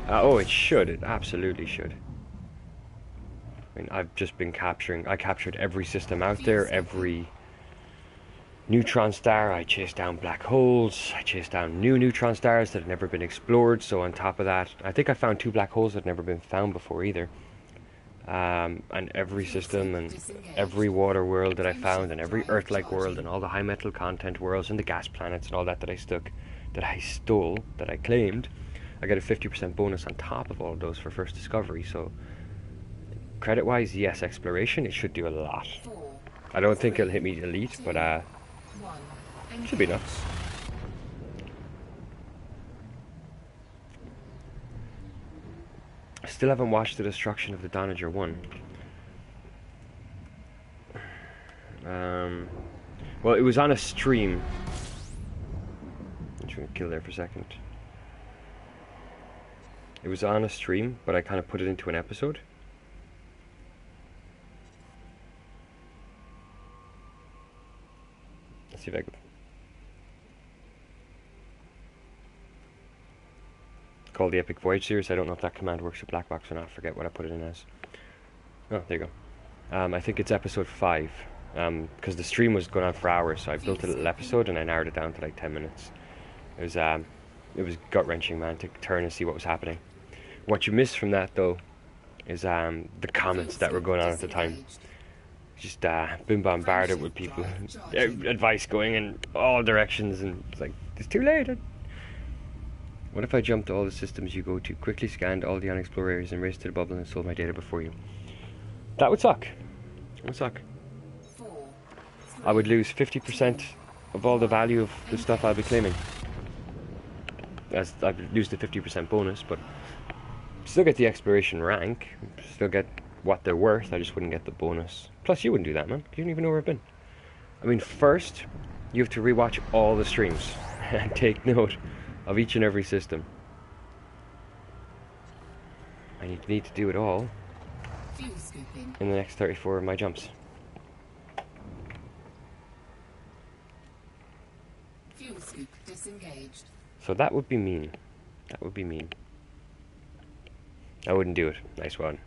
Oh, it should. It absolutely should. I mean, I've just been capturing. I captured every system out there, every neutron star. I chased down black holes. I chased down new neutron stars that had never been explored. So on top of that, I think I found 2 black holes that had never been found before either. And every system and every water world that I found, and every Earth-like world, and all the high metal content worlds, and the gas planets, and all that I stole, that I claimed. I got a 50% bonus on top of all of those for first discovery. So credit-wise, yes, exploration, it should do a lot. 4, I don't think it'll hit me elite, but 1. should be enough. I still haven't watched the destruction of the Donager 1. Well, it was on a stream. I'm just gonna kill there for a second. It was on a stream, but I kind of put it into an episode. Let's see if I can. Called the Epic Voyage series. I don't know if that command works with BlackBox or not. I forget what I put it in as. Oh, there you go. I think it's episode 5. Because the stream was going on for hours, so I built a little episode and I narrowed it down to like 10 minutes. It was gut-wrenching, man, to turn and see what was happening. What you missed from that, though, is the comments that were going on at the time. Just been bombarded with people, advice going in all directions, and it's like, it's too late. What if I jumped to all the systems you go to, quickly scanned all the unexplored areas, and raced to the bubble and sold my data before you? That would suck. It would suck. 4, I would lose 50% of all the value of the stuff I'll be claiming. As I'd lose the 50% bonus, but still get the exploration rank, still get what they're worth. I just wouldn't get the bonus. Plus, you wouldn't do that, man. You don't even know where I've been. I mean, first, you have to rewatch all the streams and take note of each and every system. And you need to do it all fuel scooping. in the next 34 of my jumps. Fuel scoop disengaged. So that would be mean. That would be mean. I wouldn't do it. Nice one.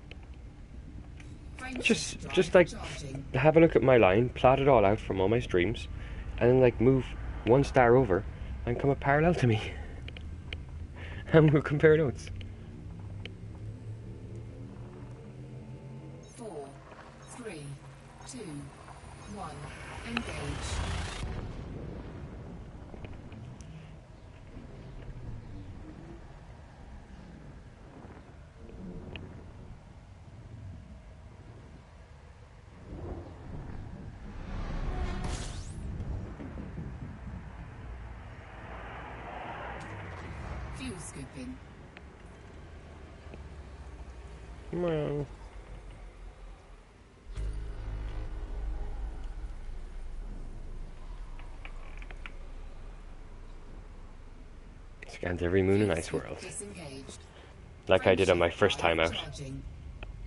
Just like have a look at my line, plot it all out from all my streams, and then like move 1 star over and come up parallel to me. And we'll compare notes. 4, 3, 2, 1. Engage. Fuel scooping. Well, Scans every moon in Ice World. Disengaged. Like I did on my first time out, Charging.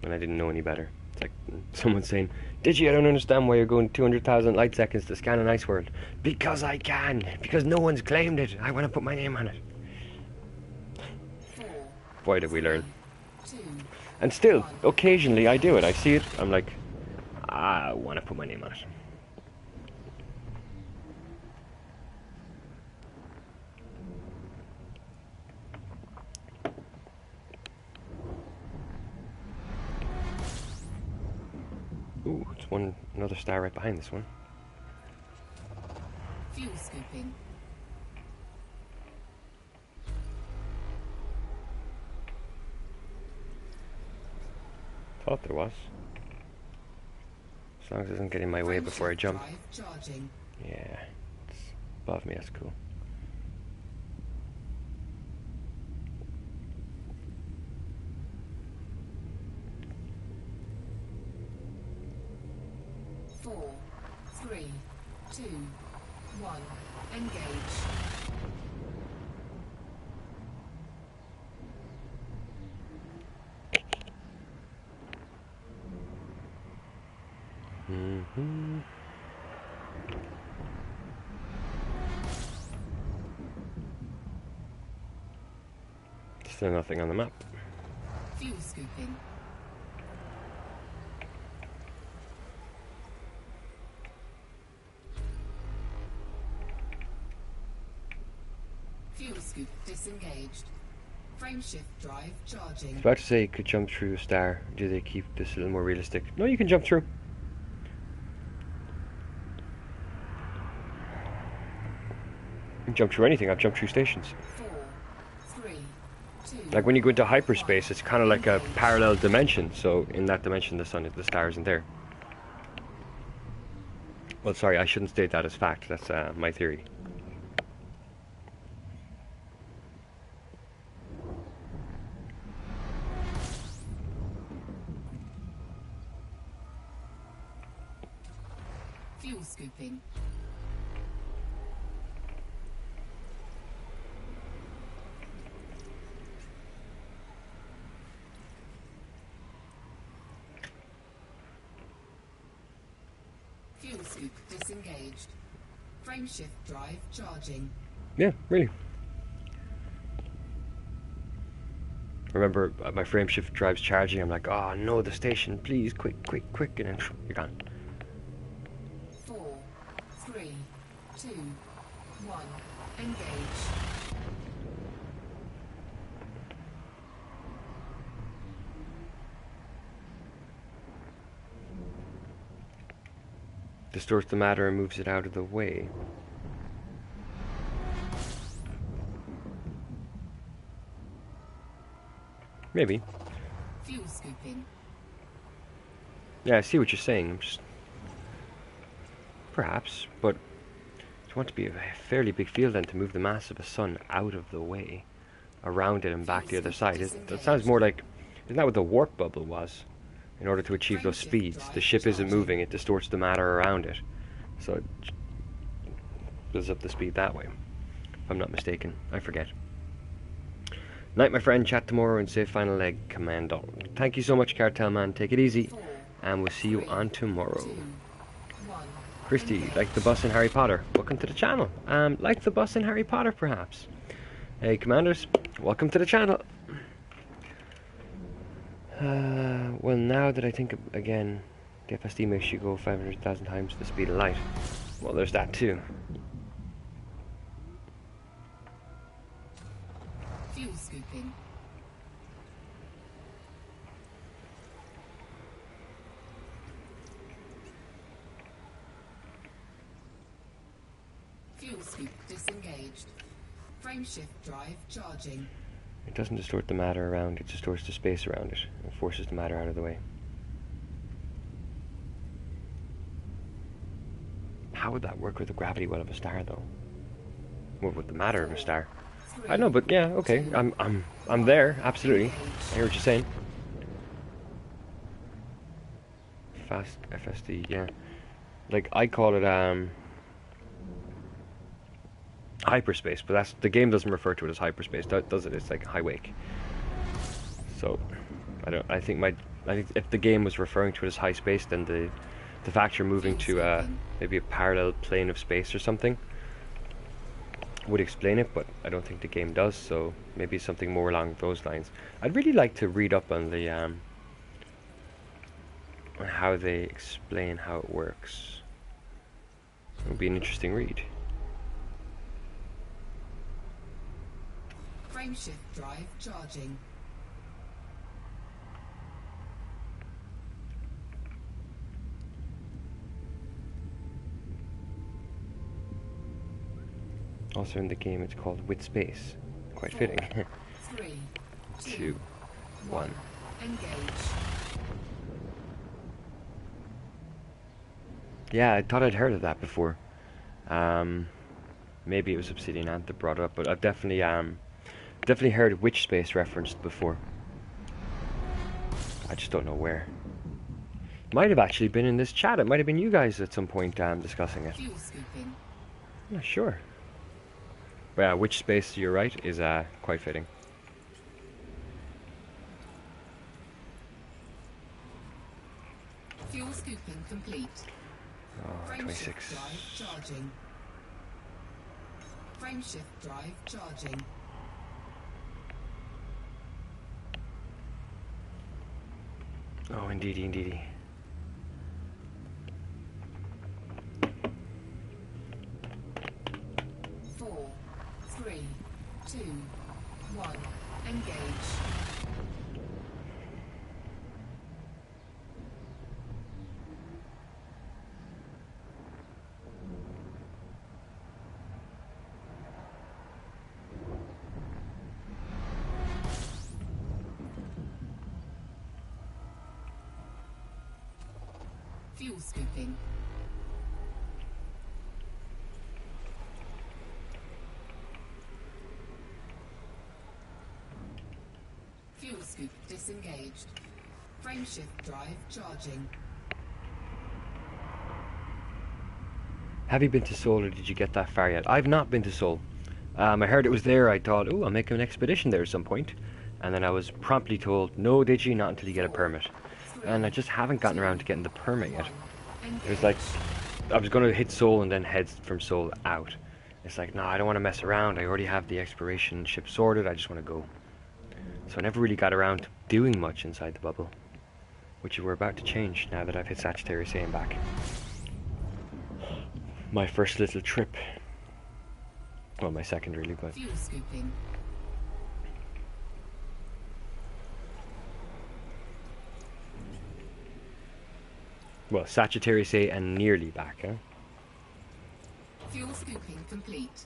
when I didn't know any better. It's like someone saying, Digi, I don't understand why you're going 200,000 light seconds to scan an Ice World. Because I can. Because no one's claimed it. I want to put my name on it. 4, Boy, did we learn. 2, And still, occasionally I do it. I see it, I'm like, I want to put my name on it. Ooh, it's another star right behind this one. fuel scooping. Thought there was. As long as it doesn't get in my way before I jump. Drive charging. Yeah, it's above me, that's cool. Four, 3, 2, 1. Engage. Mm-hmm. Still nothing on the map. Fuel scooping. Fuel scoop disengaged. Frameshift drive charging. I was about to say you could jump through a star. Do they keep this a little more realistic? No, you can jump through. You can jump through anything. I've jumped through stations. 4, 3, 2. Like when you go into hyperspace, it's kind of like a parallel dimension. So in that dimension, the star isn't there. Well, sorry, I shouldn't state that as fact. That's my theory. Fuel scooping. Fuel scoop disengaged. Frameshift drive charging. Yeah, really. Remember, my frameshift drive's charging. I'm like, oh no, the station, please, quick, quick, quick, and then you're gone. 4, 3, 2, 1. Engage. Distorts the matter and moves it out of the way. Maybe. Fuel scooping. Yeah, I see what you're saying. I'm just... Perhaps, but it's want to be a fairly big field then to move the mass of a sun out of the way, around it and back the other side. That sounds more like... Isn't that what the warp bubble was? In order to achieve those speeds, the ship isn't moving, it distorts the matter around it. So it builds up the speed that way. If I'm not mistaken. I forget. Night, my friend. Chat tomorrow and say final leg, Commando. Thank you so much, Cartel Man. Take it easy. 4, And we'll see you on tomorrow. 2, 1. Christy, like the bus in Harry Potter. Welcome to the channel. Like the bus in Harry Potter, perhaps. Hey, Commanders. Welcome to the channel. Well, now that I think again, the FSD makes you go 500,000 times the speed of light. Well, there's that too. Fuel scooping. Fuel scoop disengaged. Frameshift drive charging. It doesn't distort the matter around, it distorts the space around it and forces the matter out of the way. How would that work with the gravity well of a star, though? Well, with the matter of a star. I know, but yeah, okay. I'm there, absolutely. I hear what you're saying. Fast FSD, yeah. Like I call it hyperspace, but that's the game doesn't refer to it as hyperspace, does it? It's like high wake. So I think if the game was referring to it as high space, then the fact you're moving to maybe a parallel plane of space or something would explain it, but I don't think the game does, so maybe something more along those lines. I'd really like to read up on the on how they explain how it works. It would be an interesting read. Frameshift drive charging. Also in the game it's called With Space. Quite fitting. 3, 2, 1. Engage. Yeah, I thought I'd heard of that before. Maybe it was Obsidian Ant that brought it up, but I've definitely heard Witch Space referenced before. I just don't know where. Might have actually been in this chat. It might have been you guys at some point discussing it. Fuel scooping. I'm not sure. But yeah, Witch Space, you're right, is quite fitting. Fuel scooping complete. Oh, Frameshift 26. drive charging. Frameshift drive charging. Oh, indeedy, indeedy. Four, 3, 2, 1. Engage. Fuel scooping. Fuel scoop disengaged. Frameshift drive charging. Have you been to Seoul, or did you get that far yet? I've not been to Seoul. I heard it was there. I thought, oh, I'll make an expedition there at some point. And then I was promptly told, no, Digi, not until you get a permit. And I just haven't gotten around to getting the permit yet. It was like, I was going to hit Seoul and then head from Seoul out. It's like, no, I don't want to mess around. I already have the exploration ship sorted. I just want to go. So I never really got around to doing much inside the bubble, which we're about to change now that I've hit Sagittarius A and back. My first little trip. Well, my second really, but... Fuel scooping. Well, Sagittarius A and nearly back, huh? Fuel scooping complete.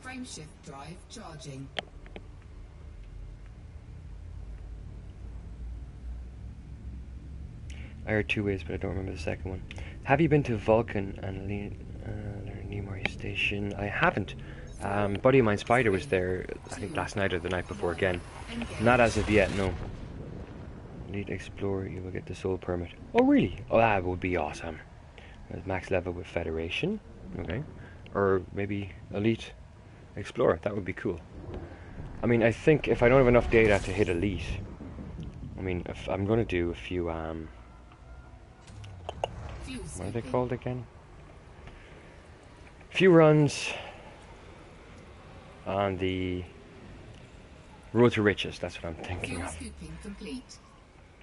Frameshift drive charging. I heard 2 ways, but I don't remember the second one. Have you been to Vulcan and Nimoy Station? I haven't. Buddy of mine, Spider, was there, I think last night or the night before again. Not as of yet, no. Need Explorer, you will get the soul permit. Oh, really? Oh, that would be awesome. Max level with Federation. Okay. Or maybe Elite Explorer. That would be cool. I mean, I think if I don't have enough data to hit Elite, I mean, if I'm going to do a few, what are they called again? A few runs on the Road to Riches, that's what I'm thinking of.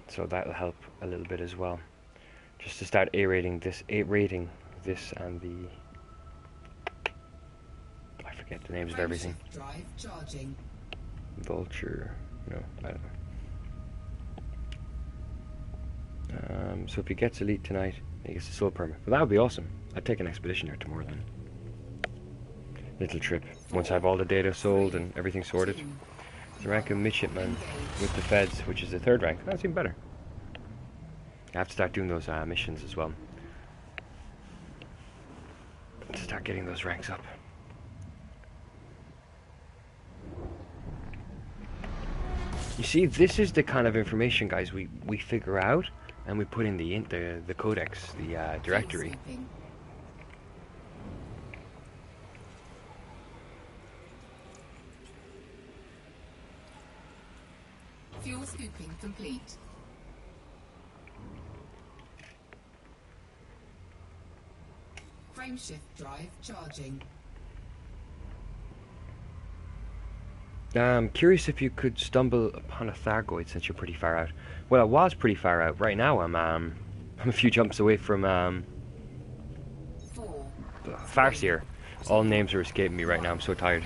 So that'll help a little bit as well. Just to start rating this and the... I forget the names of everything. Drive charging. Vulture... No, I don't know. So if he gets Elite tonight, he gets the soul permit. But that would be awesome. I'd take an expedition there tomorrow then. Little trip. Once I have all the data sold and everything sorted. The rank of midshipman with the feds, which is the 3rd rank. That's even better. I have to start doing those missions as well. To start getting those ranks up. You see, this is the kind of information, guys, we figure out and we put in the codex, the directory. Fuel scooping complete. Frameshift drive charging. I'm curious if you could stumble upon a Thargoid since you're pretty far out. Well, I was pretty far out. Right now, I'm a few jumps away from Farseer. All names are escaping me right now. I'm so tired.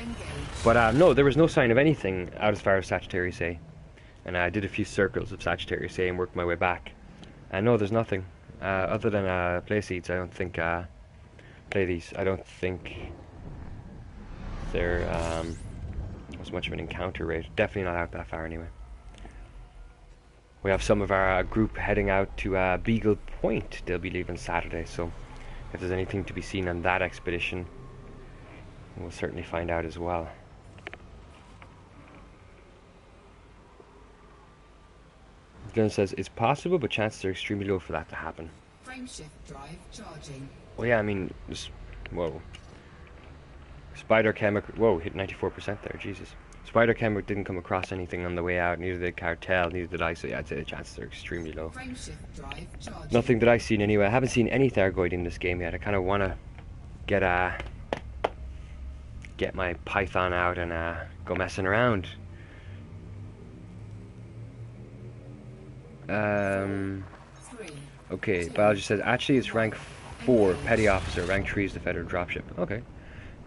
But no, there was no sign of anything out as far as Sagittarius A. And I did a few circles of Sagittarius A and worked my way back. And no, there's nothing other than play seeds. I don't think play these. I don't think they're as much of an encounter rate. Definitely not out that far anyway. We have some of our group heading out to Beagle Point. They'll be leaving Saturday, so if there's anything to be seen on that expedition, we'll certainly find out as well. Glenn says it's possible, but chances are extremely low for that to happen. Frameshift drive charging. Well, yeah, I mean, whoa. Spider Chemical, whoa, hit 94% there, Jesus. Spider Chemical didn't come across anything on the way out, neither did Cartel, neither did I, so yeah, I'd say the chances are extremely low. Frameshift drive charging. Nothing that I've seen anyway. I haven't seen any Thargoid in this game yet. I kind of want to get my Python out and go messing around. Okay, Biology says, actually it's rank 4, Petty Officer, rank 3 is the Federal Dropship. Okay.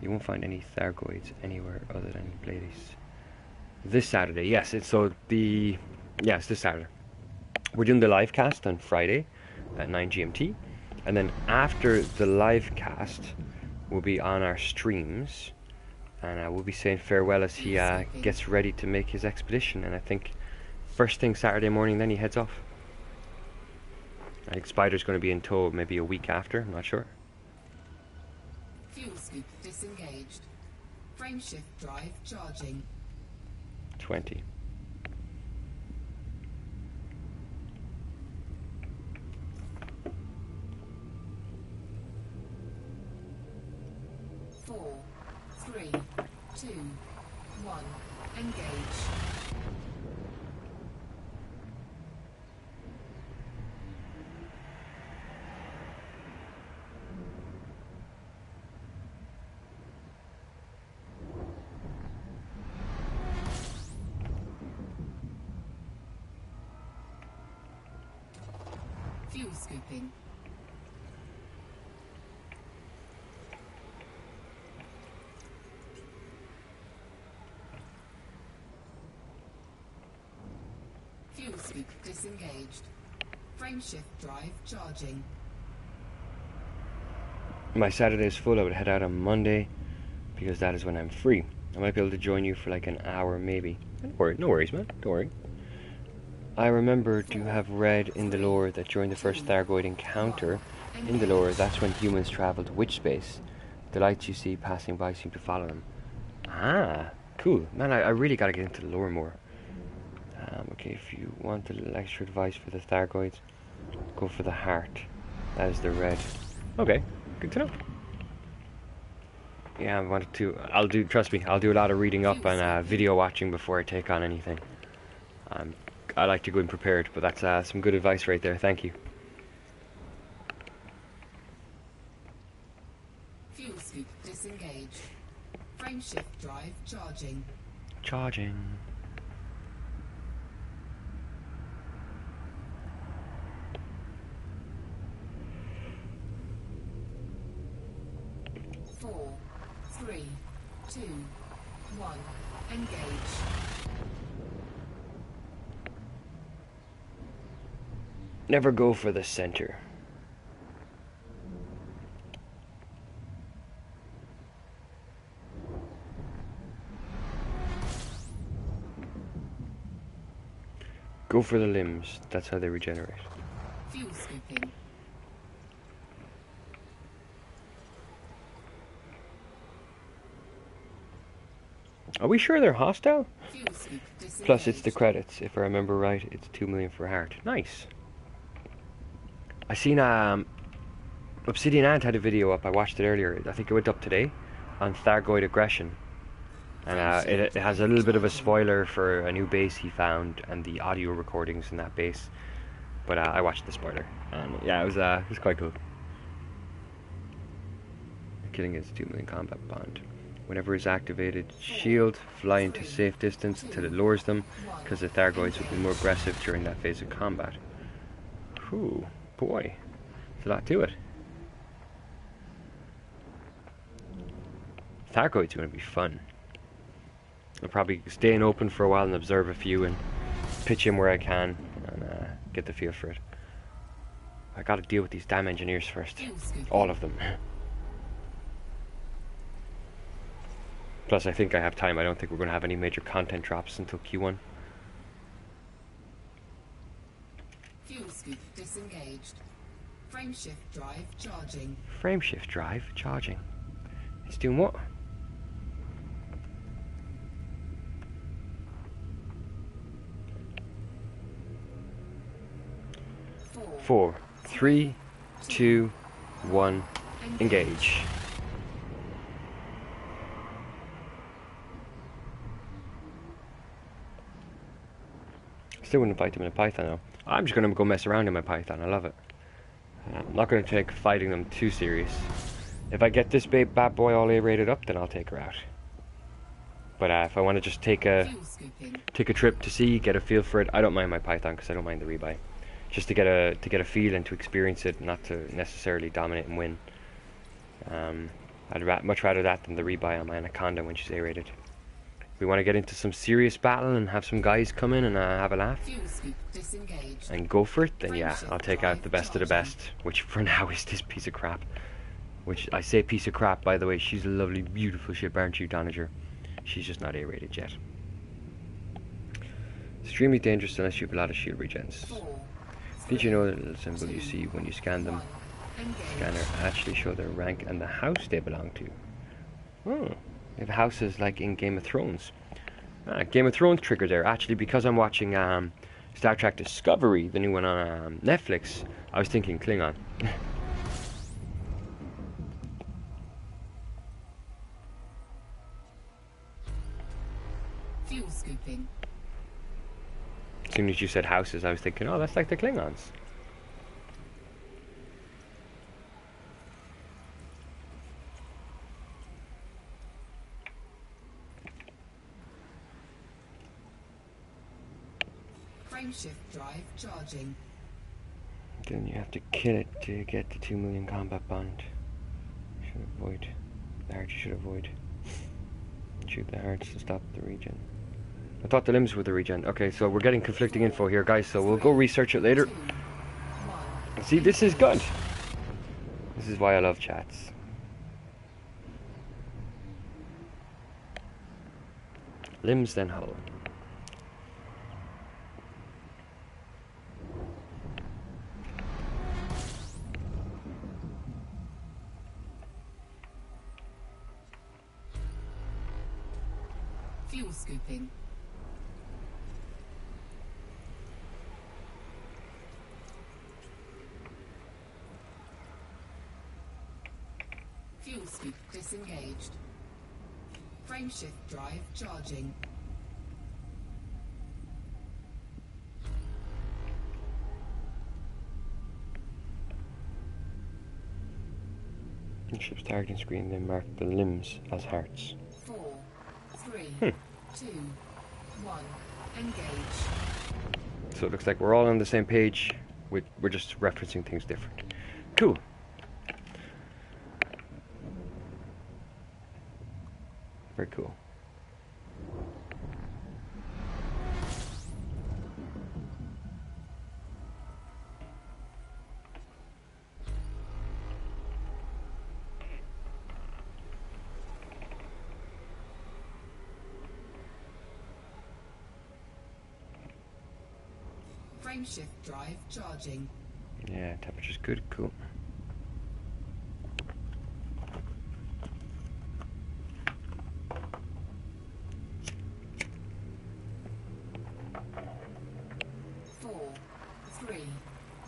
You won't find any Thargoids anywhere other than Blades. This Saturday, yes, it's this Saturday. We're doing the live cast on Friday at 9 GMT. And then after the live cast, we'll be on our streams. And we'll be saying farewell as he gets ready to make his expedition. And I think first thing Saturday morning, then he heads off. I think Spider's going to be in tow maybe a week after, I'm not sure. Fuel scoop disengaged. Frameshift drive charging. 20. Four, 3, 2, 1. Engage. Fuel scooping. Fuel scoop disengaged. Frameshift drive charging. My Saturday is full. I would head out on Monday because that is when I'm free. I might be able to join you for like an hour maybe. Don't worry, no worries, man. Don't worry. I remember to have read in the lore that during the first Thargoid encounter in the lore, that's when humans traveled to witch space. The lights you see passing by seem to follow them. Ah, cool. Man, I really gotta get into the lore more. Okay, if you want a little extra advice for the Thargoids, go for the heart. That is the red. Okay, good to know. Yeah, I wanted to. Trust me, I'll do a lot of reading up and video watching before I take on anything. I like to go in prepared, but that's some good advice right there. Thank you. Fuel scoop disengaged. Frameshift drive charging. Charging. Four, 3, 2, 1. Engage. Never go for the center. Go for the limbs. That's how they regenerate. Fuel scooping. Are we sure they're hostile? Fuel scoop disengaged. Plus it's the credits. If I remember right, it's 2 million for a heart. Nice. I seen Obsidian Ant had a video up. I watched it earlier. I think it went up today on Thargoid aggression. And it has a little bit of a spoiler for a new base he found and the audio recordings in that base. But I watched the spoiler, and yeah, it was quite cool. Killing is 2 million combat bond. Whenever it's activated, shield, fly into safe distance until it lowers them, because the Thargoids will be more aggressive during that phase of combat. Ooh, boy, there's a lot to it. Thargoids are going to be fun. I'll probably stay in open for a while and observe a few and pitch in where I can and get the feel for it. I got to deal with these damn engineers first, all of them. Plus I think I have time. I don't think we're going to have any major content drops until Q1. Fuel scoop disengaged. Frameshift drive charging. Frameshift drive charging. It's doing what? 4, 3, 2, 1, engage. Still wouldn't fight them in a Python though. I'm just going to go mess around in my Python. I love it. I'm not going to take fighting them too serious. If I get this bad boy all A rated up, then I'll take her out. But if I want to just take a trip to see, get a feel for it, I don't mind my Python because I don't mind the rebuy. Just to get a feel and to experience it, not to necessarily dominate and win. I'd much rather that than the rebuy on my Anaconda when she's A rated. If we want to get into some serious battle and have some guys come in and have a laugh and go for it, then yeah, I'll take out the best of the best, which for now is this piece of crap. Which I say piece of crap, by the way. She's a lovely, beautiful ship, aren't you, Doniger? She's just not A rated yet. Extremely dangerous unless you have a lot of shield regens. Did you know that little symbol you see when you scan them? Scanner actually show their rank and the house they belong to. Oh, they have houses like in Game of Thrones. Game of Thrones trigger there. Actually, because I'm watching Star Trek Discovery, the new one on Netflix, I was thinking Klingon. Fuel scooping. As soon as you said houses, I was thinking, oh, that's like the Klingons. Frameshift drive charging. Then you have to kill it to get the 2 million combat bond. Should avoid. The heart you should avoid. Shoot the hearts to stop the regen. I thought the limbs were the regen. Okay, so we're getting conflicting info here, guys, so we'll go research it later. See, this is good. This is why I love chats. Limbs, then hull. Fuel scooping. Fuel scoop disengaged. Frameshift drive charging. The ship's targeting screen then mark the limbs as hearts. 4, 3, 2, 1, engage. So it looks like we're all on the same page. We're just referencing things different. Cool. Very cool. Frameshift drive charging. Yeah, temperature's good. Cool.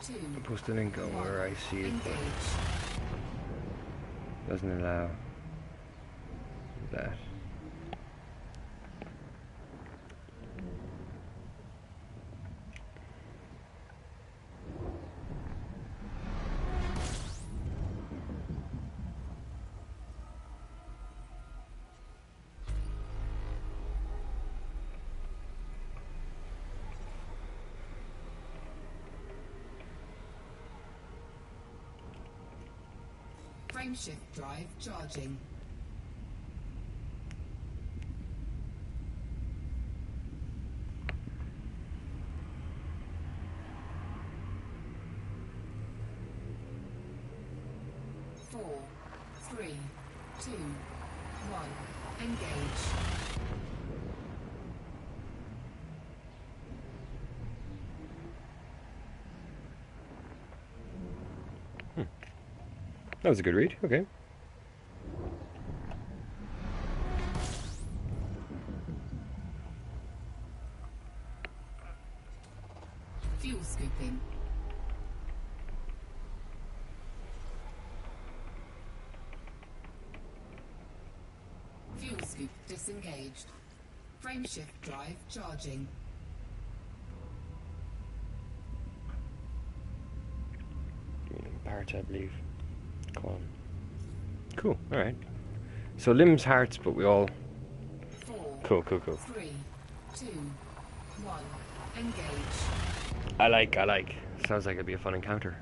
2. I'll post a link on where I see it, but Engage. doesn't allow that. Frameshift drive charging. Four, three, two, one. Engage. That was a good read. Okay. Fuel scooping. Fuel scoop disengaged. Frameshift drive charging. Parts, I believe. Come on. Cool. All right. So limbs, hearts, but we all. 4, Cool. 3, 2, 1. Engage. I like. Sounds like it'd be a fun encounter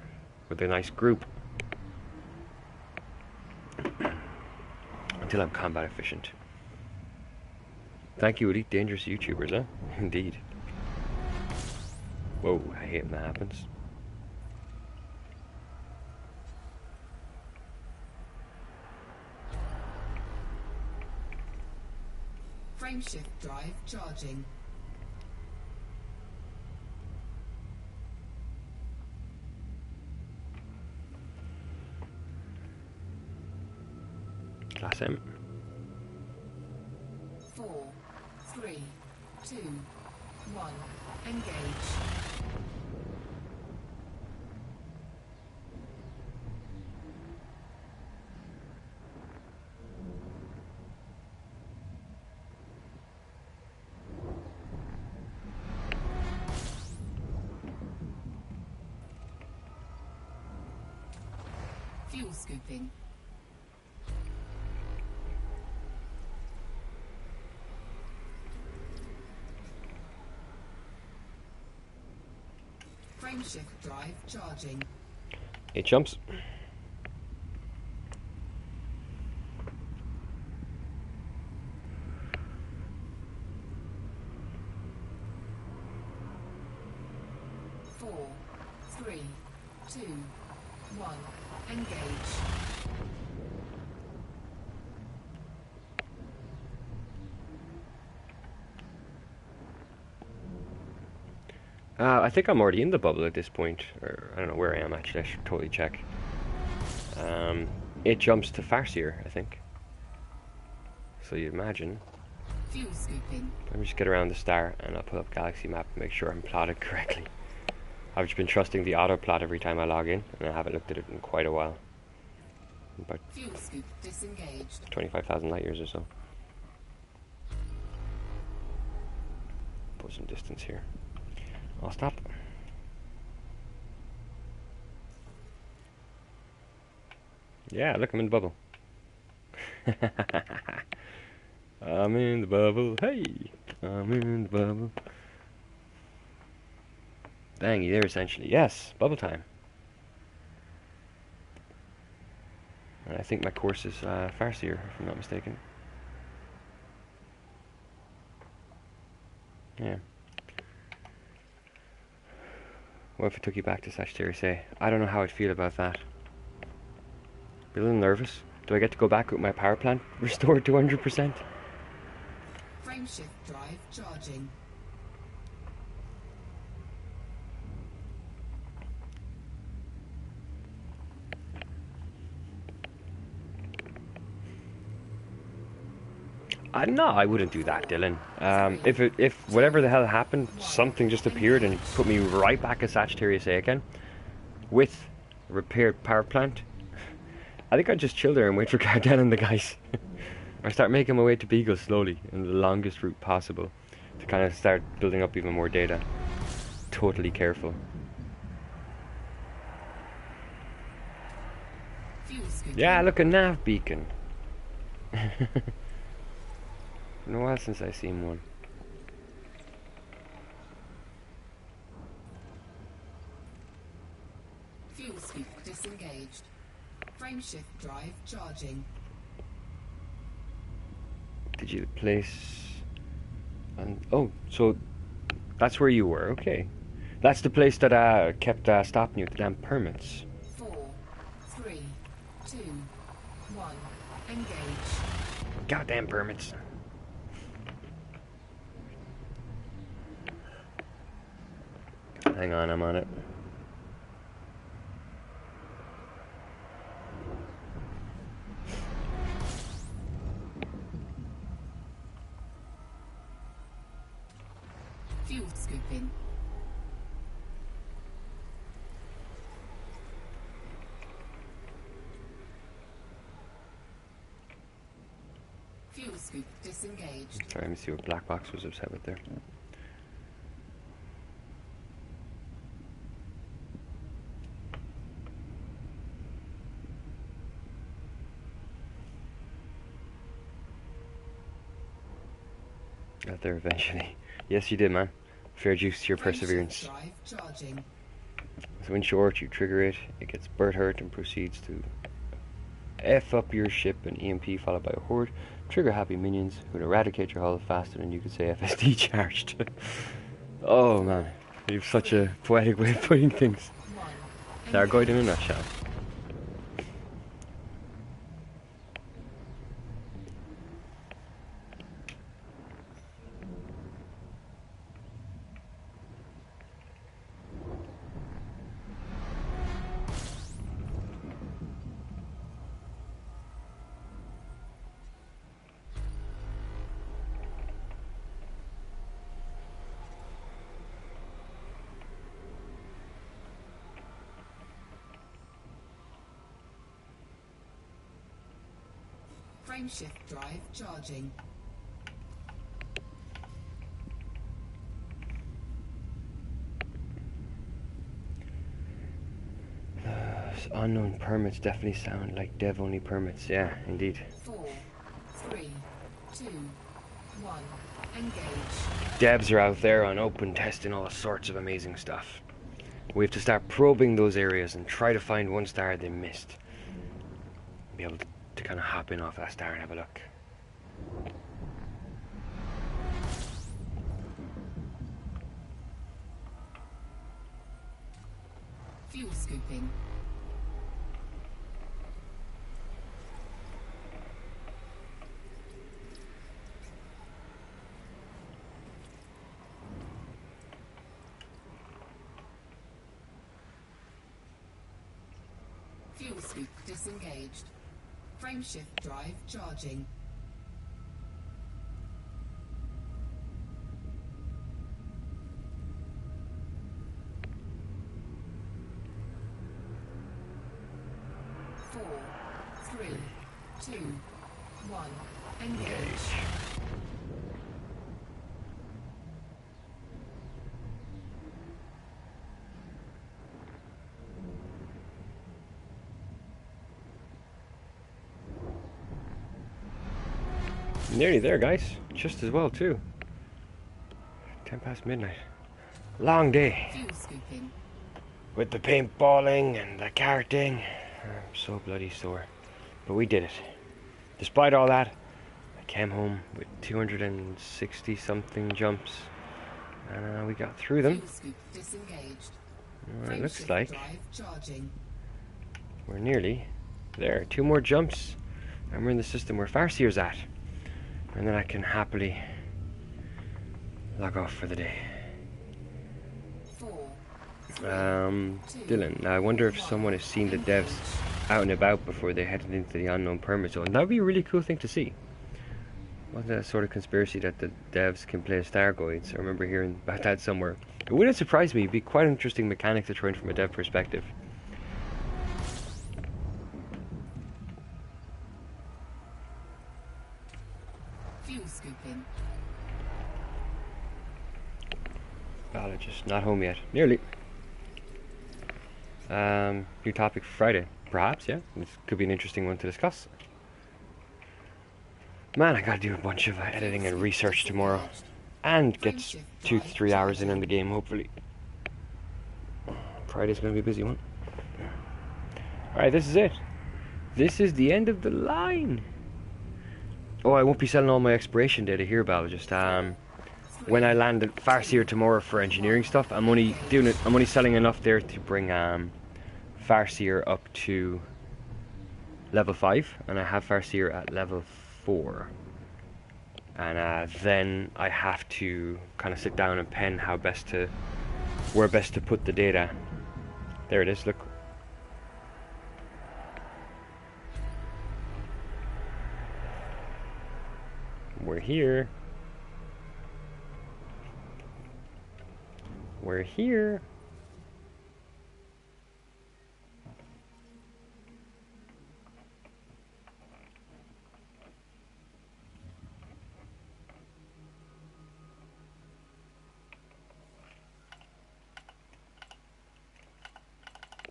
with a nice group. Until I'm combat efficient. Thank you, Elite Dangerous YouTubers, huh? Indeed. Whoa, I hate when that happens. Frameshift drive charging. Class M. 4, 3, 2, 1. Engage. Fuel scooping. Frameshift drive charging. 8 jumps. Four, three, two, one. Engage. I think I'm already in the bubble at this point, or I don't know where I am actually. I should totally check. 8 jumps to Farseer, I think. So you imagine. Fuel scooping. Let me just get around the star and I'll pull up Galaxy Map and make sure I'm plotted correctly. I've just been trusting the auto plot every time I log in, and I haven't looked at it in quite a while. About Fuel scoop disengaged. 25,000 light years or so. Put some distance here. I'll stop. Yeah, look, I'm in the bubble. I'm in the bubble. Hey, I'm in the bubble. Dang, you there essentially. Yes, bubble time. And I think my course is Farseer, if I'm not mistaken. Yeah. What if it took you back to Sagittarius A? I don't know how I'd feel about that. Be a little nervous. Do I get to go back with my power plant restored to 100%? Frameshift drive charging. No, I wouldn't do that, Dylan. If whatever the hell happened, something just appeared and put me right back at Sagittarius A again, with a repaired power plant. I think I'd just chill there and wait for Cardell and the guys. Or start making my way to Beagle slowly in the longest route possible to kind of start building up even more data. Totally careful. Yeah, look, a nav beacon. Been a while since I seen one. Fuel scoop disengaged. Frameshift drive charging. Did you place? And oh, so that's where you were. Okay, that's the place that kept stopping you with the damn permits. 4, 3, 2, 1. Engage. Goddamn permits. Hang on, I'm on it. Fuel scooping. Fuel scoop disengaged. Sorry, let me see what BlackBox was upset with there. Got there eventually. Yes, you did, man. Fair juice to your perseverance. Drive charging. So in short, you trigger it, it gets bird hurt and proceeds to F up your ship, an EMP followed by a horde. Trigger happy minions who would eradicate your hull faster than you could say FSD charged. Oh man, you have such a poetic way of putting things. They're going in a nutshell. Frameshift drive charging. Unknown permits definitely sound like dev-only permits. Yeah, indeed. 4, 3, 2, 1. Engage. Devs are out there on open testing all sorts of amazing stuff. We have to start probing those areas and try to find one star they missed. Be able to kind of hop in off that star and have a look. Fuel scooping. Fuel scoop disengaged. Frameshift drive charging. Four, 3, 2, 1. Engage. Nearly there, guys. Just as well, too. 10 past midnight. Long day. Fuel scooping. With the paintballing and the karting. I'm so bloody sore. But we did it. Despite all that, I came home with 260 something jumps. And we got through them. Fuel scoop disengaged. It looks Frameshift like drive charging. we're nearly there. 2 more jumps. And we're in the system where Farseer's at. And then I can happily log off for the day. 4, 3, Dylan, now I wonder if someone has seen the devs out and about before they headed into the unknown permit zone. That would be a really cool thing to see. Wasn't that a sort of conspiracy that the devs can play star guides? I remember hearing about that somewhere. It wouldn't surprise me. It'd be quite an interesting mechanic to try from a dev perspective. scooping. Biologist, not home yet. Nearly. New topic for Friday. Perhaps, yeah. This could be an interesting one to discuss. Man, I gotta do a bunch of editing and research tomorrow. And get 2 to 3 hours in the game, hopefully. Friday's gonna be a busy one. Alright, this is it. This is the end of the line. Oh, I won't be selling all my expiration data here, Biologist. When I land at Farseer tomorrow for engineering stuff, I'm only selling enough there to bring Farseer up to level 5, and I have Farseer at level 4. And then I have to kind of sit down and pen where best to put the data. There it is, look. We're here. We're here.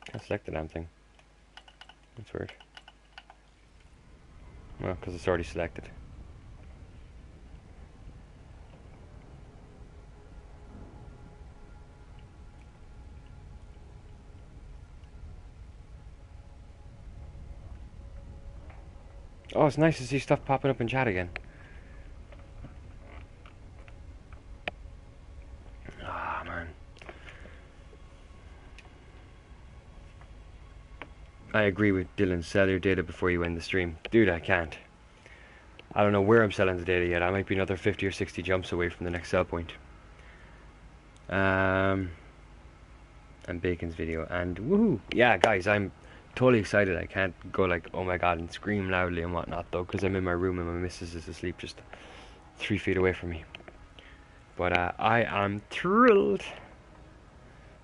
Can't select the damn thing. That's weird. Well, because it's already selected. Oh, it's nice to see stuff popping up in chat again. Ah, man. I agree with Dylan. Sell your data before you end the stream. Dude, I can't. I don't know where I'm selling the data yet. I might be another 50 or 60 jumps away from the next sell point. And Bacon's video. And woohoo! Yeah, guys, I'm totally excited. I can't go like, oh my god, and scream loudly and whatnot though, because I'm in my room and my missus is asleep just 3 feet away from me. But I am thrilled,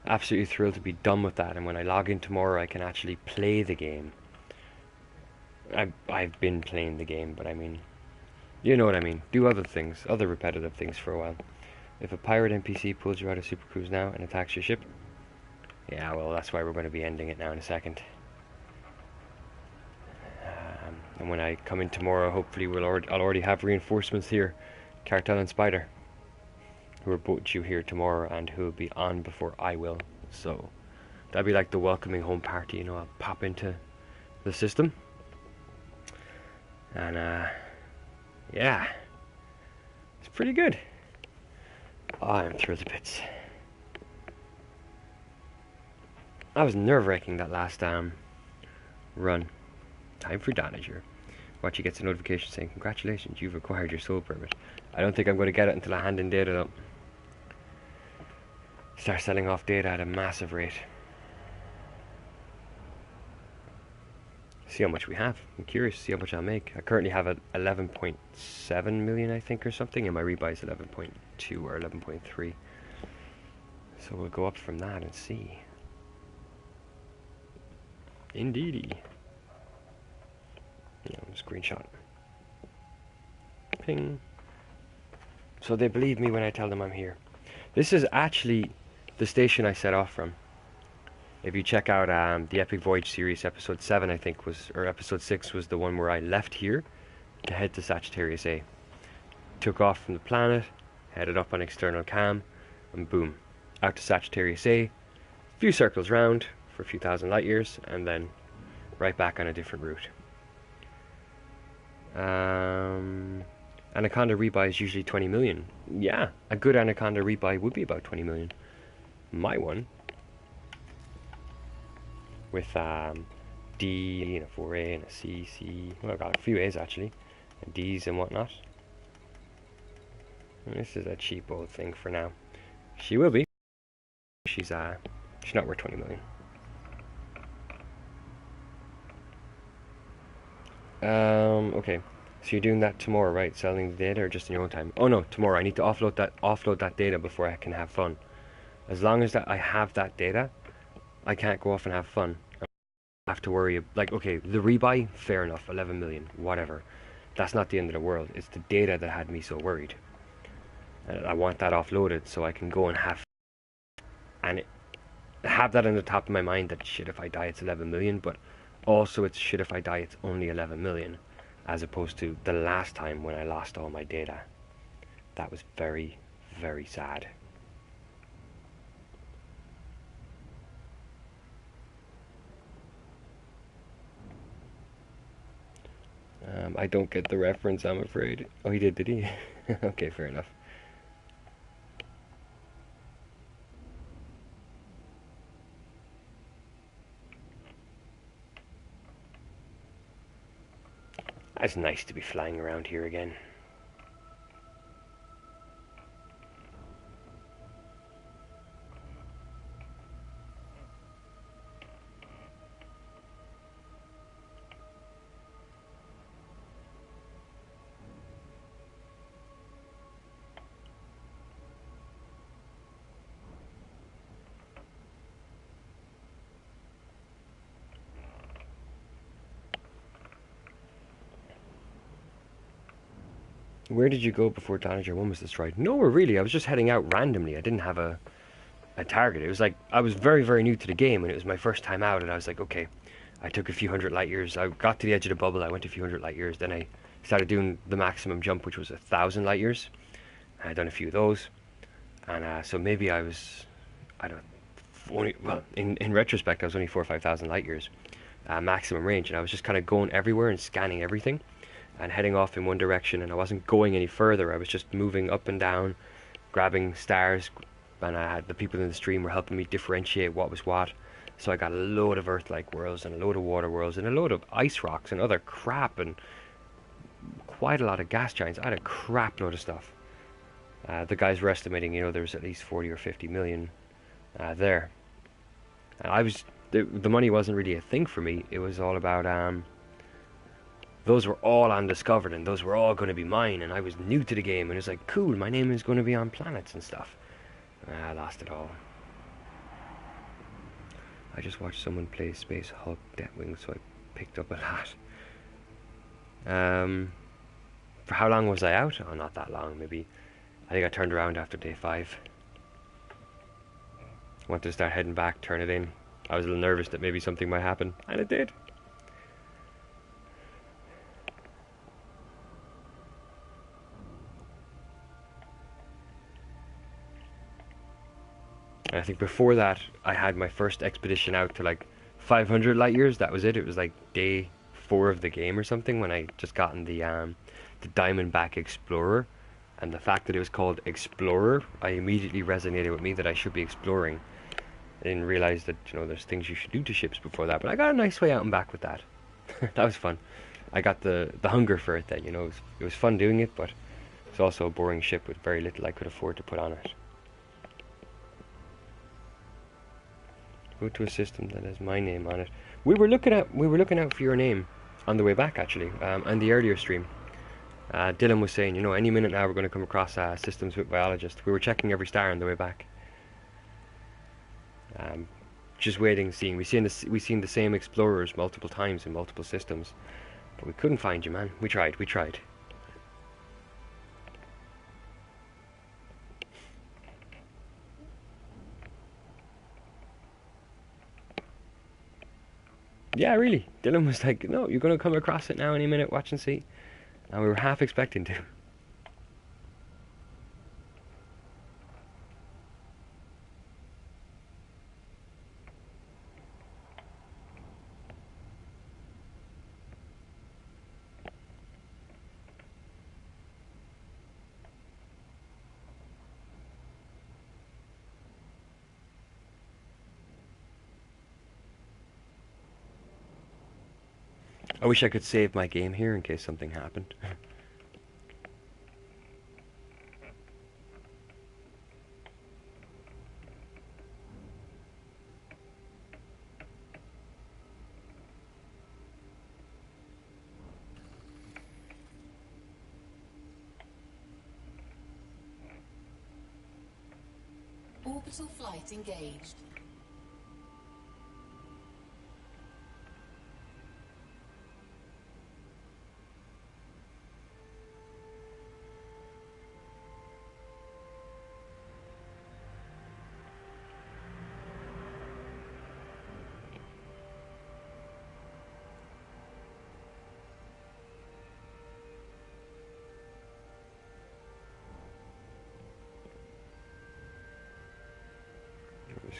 absolutely thrilled to be done with that. And when I log in tomorrow, I can actually play the game. I've been playing the game, but I mean, you know what I mean. Do other things, other repetitive things for a while. If a pirate NPC pulls you out of Super Cruise now and attacks your ship, yeah, well, that's why we're going to be ending it now in a second. And when I come in tomorrow, hopefully I'll already have reinforcements here. Cartel and Spider, who are both due here tomorrow and who will be on before I will. So that'll be like the welcoming home party, you know. I'll pop into the system. And yeah, it's pretty good. Oh, I'm thrilled to bits. That was nerve-wracking, that last run. Time for Danager. Watch, he gets a notification saying, congratulations, you've acquired your soul permit. I don't think I'm going to get it until I hand in data though. Start selling off data at a massive rate. See how much we have. I'm curious to see how much I'll make. I currently have 11.7 million, I think, or something, and my rebuy is 11.2 or 11.3. So we'll go up from that and see. Indeedy. Yeah, screenshot. Ping. So they believe me when I tell them I'm here. This is actually the station I set off from. If you check out the Epic Voyage series, episode 7 I think was, or episode 6 was the one where I left here to head to Sagittarius A. Took off from the planet, headed up on external cam, and boom, out to Sagittarius A. Few circles round for a few thousand light years, and then right back on a different route. Anaconda rebuy is usually 20 million. Yeah, a good Anaconda rebuy would be about 20 million. My one, with D and a 4A and a C, well, I got a few A's actually, and D's and whatnot. And this is a cheap old thing for now. She will be. She's not worth 20 million. Okay. So you're doing that tomorrow, right? Selling the data, or just in your own time? Oh no, tomorrow. I need to offload that data before I can have fun. As long as I have that data, I can't go off and have fun. I have to worry. Like, okay, the rebuy, fair enough, 11 million, whatever. That's not the end of the world. It's the data that had me so worried. And I want that offloaded so I can go and have that in the top of my mind that shit, if I die it's 11 million, but also it's shit, if I die it's only 11 million, as opposed to the last time when I lost all my data. That was very, very sad. I don't get the reference, I'm afraid. Oh, he did he? Okay, fair enough. It's nice to be flying around here again. Where did you go before Danager 1 was destroyed? Nowhere really. I was just heading out randomly. I didn't have a target. It was like, I was very, very new to the game, and it was my first time out, and I was like, okay, I took a few hundred light years. I got to the edge of the bubble. I went a few hundred light years. Then I started doing the maximum jump, which was 1,000 light years. I had done a few of those. And so maybe I was, I don't only, well, in retrospect, I was only 4,000 or 5,000 light years maximum range, and I was just kind of going everywhere and scanning everything and heading off in one direction, and I wasn't going any further. I was just moving up and down, grabbing stars, and I had the people in the stream were helping me differentiate what was what. So I got a load of Earth-like worlds and a load of water worlds and a load of ice rocks and other crap, and quite a lot of gas giants. I had a crap load of stuff. The guys were estimating, there was at least 40 or 50 million there. And I was, the money wasn't really a thing for me. It was all about, those were all undiscovered, and those were all going to be mine, and I was new to the game, and it was like, cool, my name is going to be on planets and stuff. I lost it all. I just watched someone play Space Hulk Deathwing, so I picked up a lot. For how long was I out? Oh, not that long, maybe. I think I turned around after day 5. Wanted to start heading back, turn it in. I was a little nervous that maybe something might happen, and it did. And I think before that, I had my first expedition out to like 500 light years. That was it. It was like day 4 of the game or something when I just gotten the Diamondback Explorer. And the fact that it was called Explorer, I immediately resonated with me that I should be exploring. I didn't realize that, there's things you should do to ships before that. But I got a nice way out and back with that. That was fun. I got the hunger for it then, it was fun doing it, but it's also a boring ship with very little I could afford to put on it. Go to a system that has my name on it. We were looking out for your name on the way back, actually, on the earlier stream. Dylan was saying, any minute now we're going to come across systems with biologists. We were checking every star on the way back. Just waiting, seeing. We've seen the same explorers multiple times in multiple systems, but we couldn't find you, man. We tried. Yeah, really. Dylan was like, no, you're going to come across it now any minute, watch and see. And we were half expecting to. I wish I could save my game here in case something happened. Orbital flight engaged.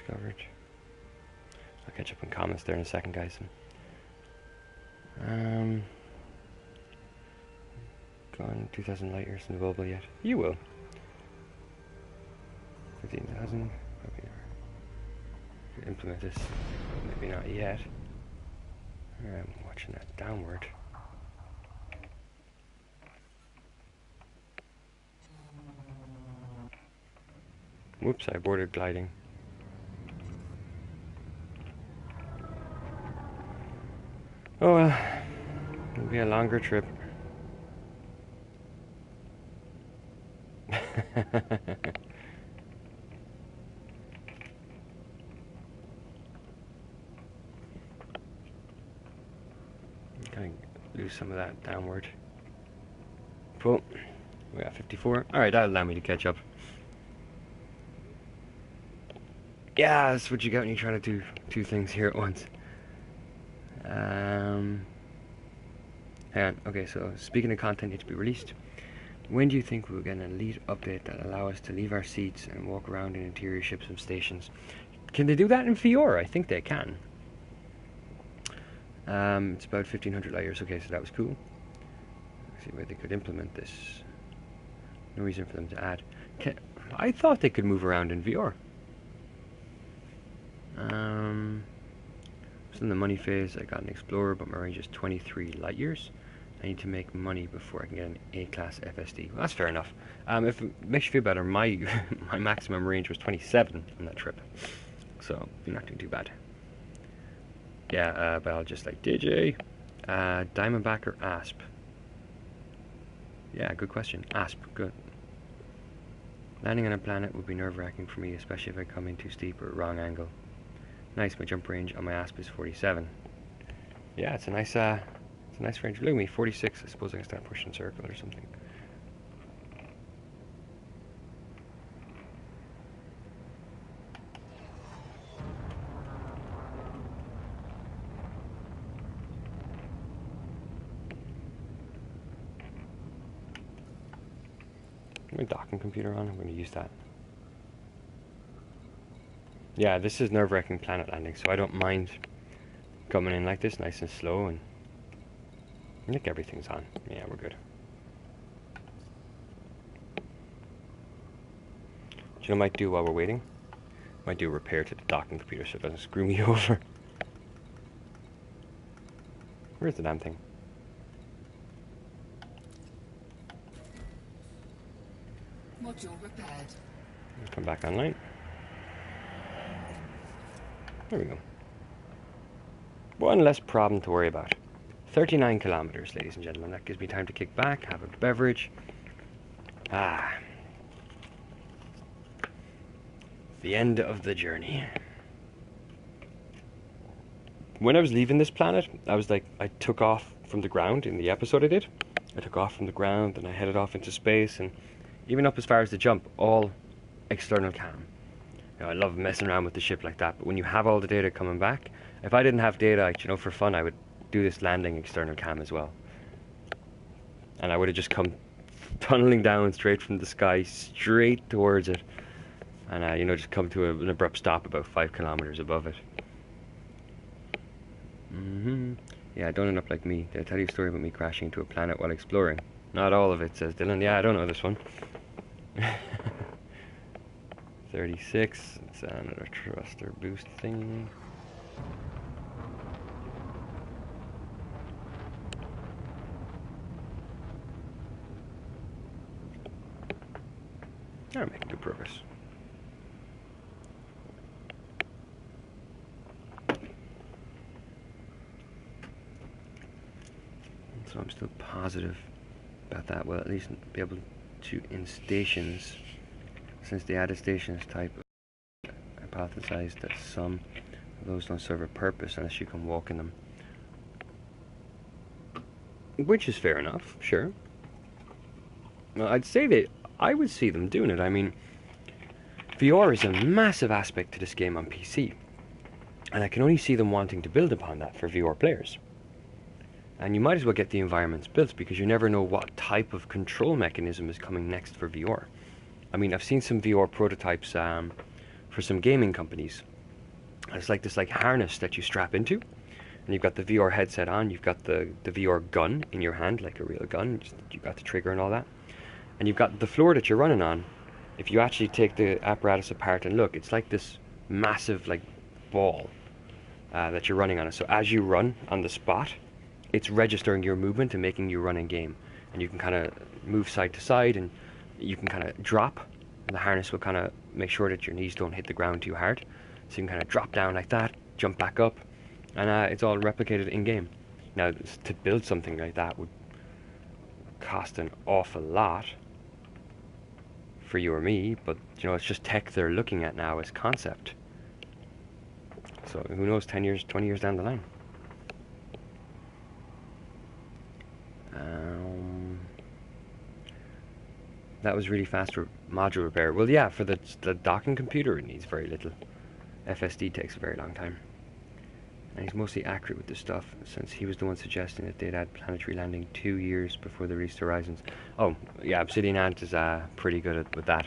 discovered. I'll catch up on comments there in a second, guys. Gone 2,000 light years in the bubble yet? You will. 15,000. Probably not. Implement this. Maybe not yet. I'm watching that downward. Whoops, I aborted gliding. Oh well, it'll be a longer trip. Gonna lose some of that downward. Cool. We got 54. Alright, that'll allow me to catch up. Yeah, that's what you got when you're trying to do two things here at once. Hang on. Okay, so speaking of content yet to be released, when do you think we'll get an elite update that allow us to leave our seats and walk around in interior ships and stations? Can they do that in VR? I think they can. It's about 1,500 light years. Okay, so that was cool. Let's see where they could implement this. No reason for them to add. I thought they could move around in VR. So in the money phase, I got an Explorer, but my range is 23 light years. I need to make money before I can get an A-class FSD. Well, that's fair enough. If it makes you feel better, my my maximum range was 27 on that trip, so you're not doing too bad. Yeah, but I'll just like DJ, Diamondback or Asp. Yeah, good question. Asp, good. Landing on a planet would be nerve-wracking for me, especially if I come in too steep or wrong angle. Nice, my jump range on my Asp is 47. Yeah, it's a nice range. Look at me, 46. I suppose I can start pushing circle or something. My docking computer on, I'm going to use that. Yeah, this is nerve-wracking planet landing, so I don't mind coming in like this, nice and slow, and I think everything's on. Yeah, we're good. Do you know what I might do while we're waiting? Might do a repair to the docking computer so it doesn't screw me over. Where's the damn thing? Module repaired. Come back online. There we go. One less problem to worry about. 39 kilometers, ladies and gentlemen. That gives me time to kick back, have a beverage. Ah. The end of the journey. When I was leaving this planet, I took off from the ground in the episode I did. I took off from the ground and I headed off into space, and even up as far as the jump, all external cam. You know, I love messing around with the ship like that, but when you have all the data coming back, if I didn't have data, you know, for fun, I would do this landing external cam as well. And I would have just come tunneling down straight from the sky, straight towards it. And, you know, just come to an abrupt stop about 5 kilometers above it. Yeah, don't end up like me. Did I tell you a story about me crashing into a planet while exploring? Not all of it, says Dylan. Yeah, I don't know this one. 36. It's another thruster boost thing. I'm making good progress. So I'm still positive about that. Well, at least be able to, in stations, since the added stations type, hypothesized that some of those don't serve a purpose unless you can walk in them. Which is fair enough, sure. Well, I'd say that I would see them doing it. I mean, VR is a massive aspect to this game on PC, and I can only see them wanting to build upon that for VR players. And you might as well get the environments built, because you never know what type of control mechanism is coming next for VR. I mean, I've seen some VR prototypes for some gaming companies, It's like this like harness that you strap into, and you've got the VR headset on. You've got the VR gun in your hand, like a real gun. You've got the trigger and all that, and you've got the floor that you're running on. If you actually take the apparatus apart and look, it's like this massive like ball that you're running on it. So as you run on the spot, it's registering your movement and making you run in game. And you can kind of move side to side, and you can kind of drop, and the harness will kind of make sure that your knees don't hit the ground too hard. So you can kind of drop down like that, jump back up, and it's all replicated in game. Now, to build something like that would cost an awful lot for you or me, but you know, it's just tech they're looking at now as concept. So who knows, 10 years, 20 years down the line. That was really fast module repair. Well, yeah, for the docking computer, it needs very little. FSD takes a very long time. And he's mostly accurate with this stuff, since he was the one suggesting that they'd add planetary landing 2 years before the release to Horizons. Oh, yeah, Obsidian Ant is pretty good with that.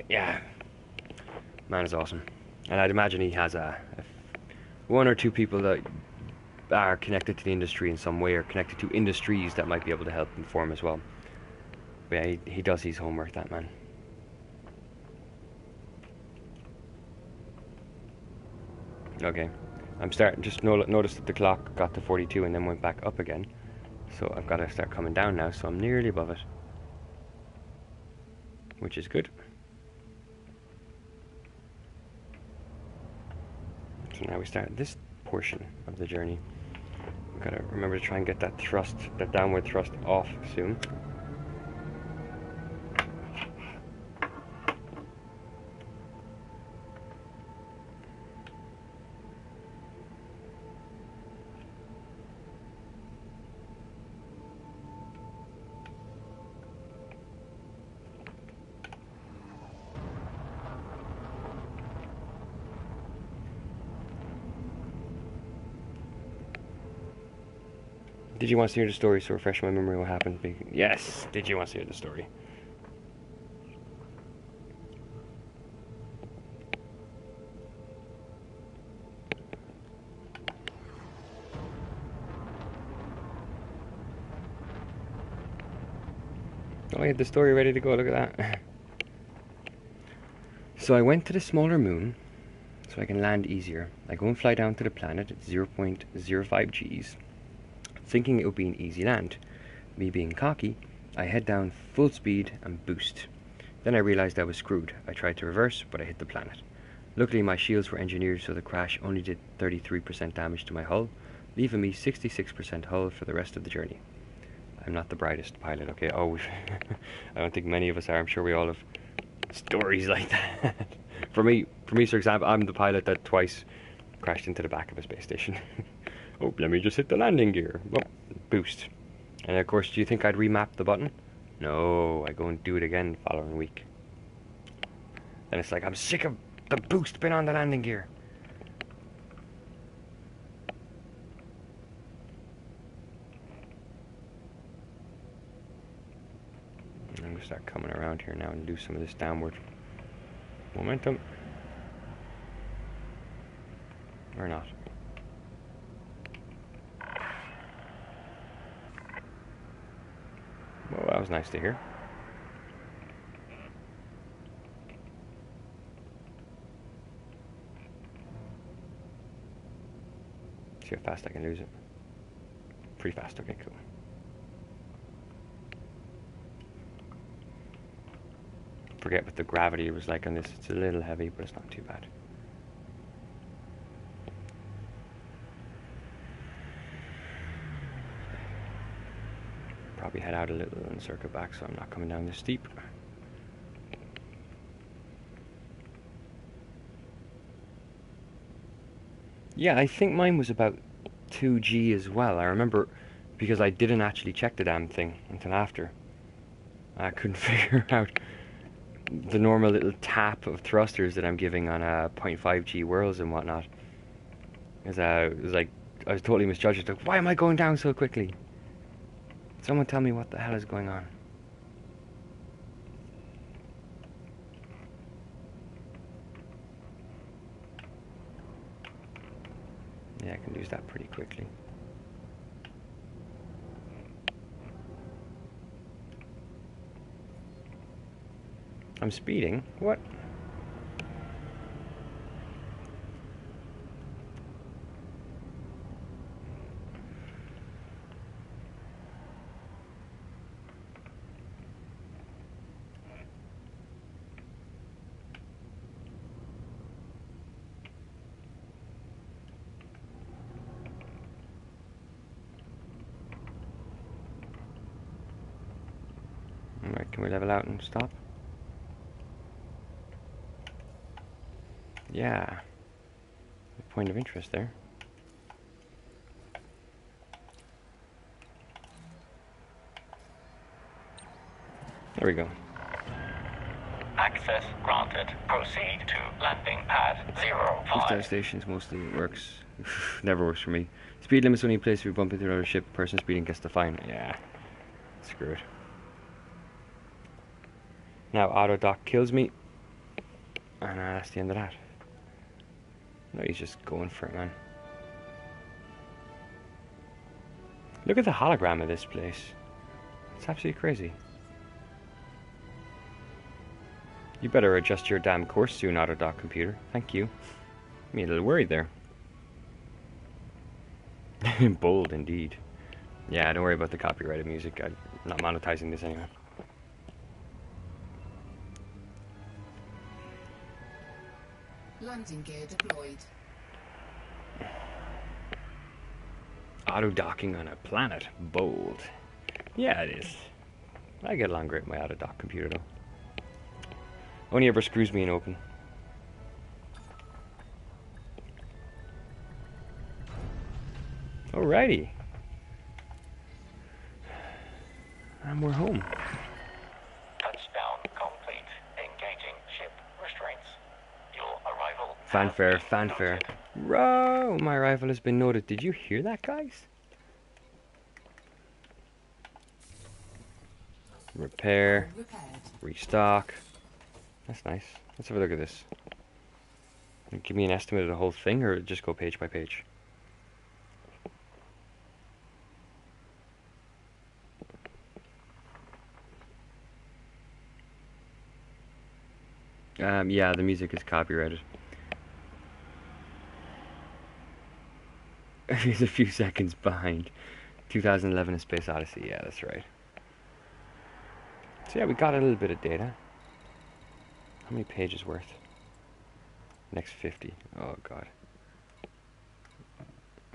Yeah, man is awesome. And I'd imagine he has one or two people that are connected to the industry in some way, or connected to industries that might be able to help inform as well. But yeah, he does his homework, that man. Okay, I'm starting, just noticed that the clock got to 42 and then went back up again. So I've got to start coming down now, so I'm nearly above it, which is good. So now we start this portion of the journey. We've got to remember to try and get that thrust, that downward thrust off soon. Did you want to hear the story? So refresh my memory what happened. Yes, did you want to hear the story? Oh, I had the story ready to go, look at that. So I went to the smaller moon so I can land easier. I go and fly down to the planet at 0.05 Gs, thinking it would be an easy land. Me being cocky, I head down full speed and boost. Then I realized I was screwed. I tried to reverse, but I hit the planet. Luckily my shields were engineered so the crash only did 33% damage to my hull, leaving me 66% hull for the rest of the journey. I'm not the brightest pilot, okay? Oh, I don't think many of us are. I'm sure we all have stories like that. For me, for example, I'm the pilot that twice crashed into the back of a space station. Oh, let me just hit the landing gear. Oh, boost. And of course, do you think I'd remap the button? No, I go and do it again the following week. Then it's like, I'm sick of the boost being on the landing gear. I'm going to start coming around here now and do some of this downward momentum. Or not. Well, that was nice to hear. See how fast I can lose it. Pretty fast, okay, cool. Forget what the gravity was like on this. It's a little heavy, but it's not too bad. Probably head out a little and circle back so I'm not coming down this steep. Yeah, I think mine was about 2G as well. I remember because I didn't actually check the damn thing until after. I couldn't figure out the normal little tap of thrusters that I'm giving on 0.5G whirls and whatnot. It was like I was totally misjudged. Like, why am I going down so quickly? Someone tell me what the hell is going on. Yeah, I can use that pretty quickly. I'm speeding? What? Alright, can we level out and stop? Yeah. Point of interest there. There we go. Access granted. Proceed to landing pad 05. Star stations mostly works. Never works for me. Speed limits only in place if you bump into another ship. Person speeding gets the fine. Yeah. Screw it. Now auto dock kills me. And that's the end of that. No, he's just going for it, man. Look at the hologram of this place. It's absolutely crazy. You better adjust your damn course soon, AutoDock computer. Thank you. Me a little worried there. Bold indeed. Yeah, don't worry about the copyrighted music. I'm not monetizing this anyway. Landing gear deployed. Auto-docking on a planet. Bold. Yeah, it is. I get along great with my AutoDock computer, though. Only ever screws me in open. Alrighty. And we're home. Touchdown complete. Engaging ship restraints. Your arrival. Fanfare, fanfare. Row! My arrival has been noted. Did you hear that, guys? Repair. Repaired. Restock. That's nice. Let's have a look at this. Give me an estimate of the whole thing, or just go page by page? Yeah, the music is copyrighted. He's a few seconds behind. 2011 A Space Odyssey, yeah, that's right. So yeah, we got a little bit of data. How many pages worth? Next 50. Oh god.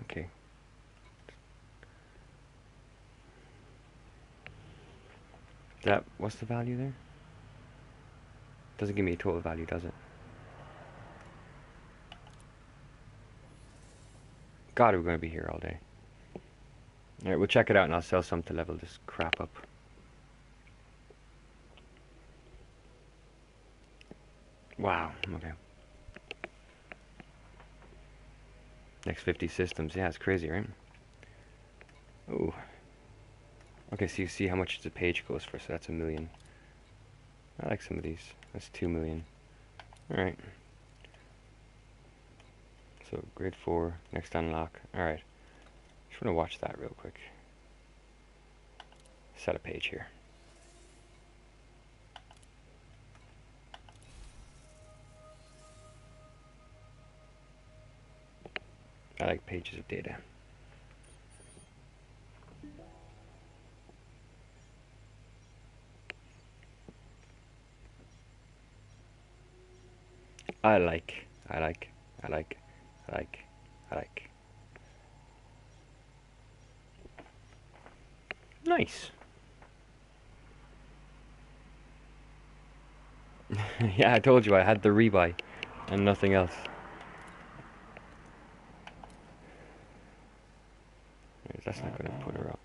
Okay. What's the value there? Doesn't give me a total value, does it? God, we're going to be here all day. Alright, we'll check it out and I'll sell some to level this crap up. Wow, okay. Next 50 systems. Yeah, it's crazy, right? Ooh. Okay, so you see how much the page goes for, so that's 1 million. I like some of these. That's 2 million. Alright. So, grade 4, next unlock. Alright. Just want to watch that real quick. Set a page here. I like pages of data. I like. Nice. Yeah, I told you I had the rebuy and nothing else. That's not going to put her up.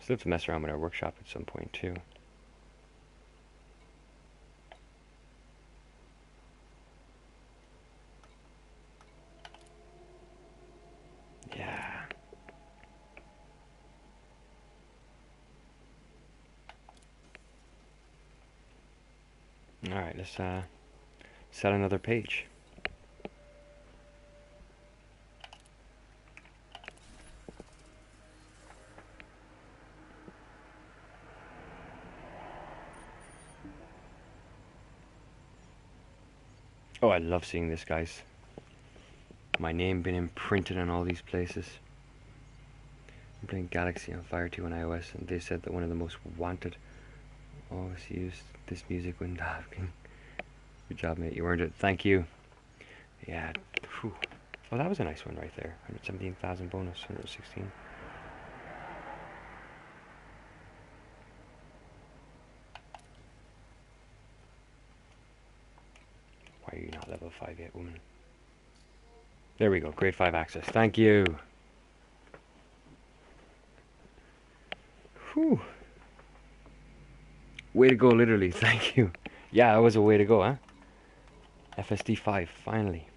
Still have to mess around with our workshop at some point too. Yeah. Alright, let's set another page. Oh, I love seeing this, guys. My name being imprinted on all these places. I'm playing Galaxy on Fire 2 on iOS, and they said that one of the most wanted always used this music when driving. Good job, mate. You earned it. Thank you. Yeah. Whew. Well, that was a nice one right there. 117,000 bonus. 116. Why are you not level 5 yet, woman? There we go. Grade 5 access. Thank you. Whew. Way to go, literally. Thank you. Yeah, that was a way to go, huh? FSD 5, finally.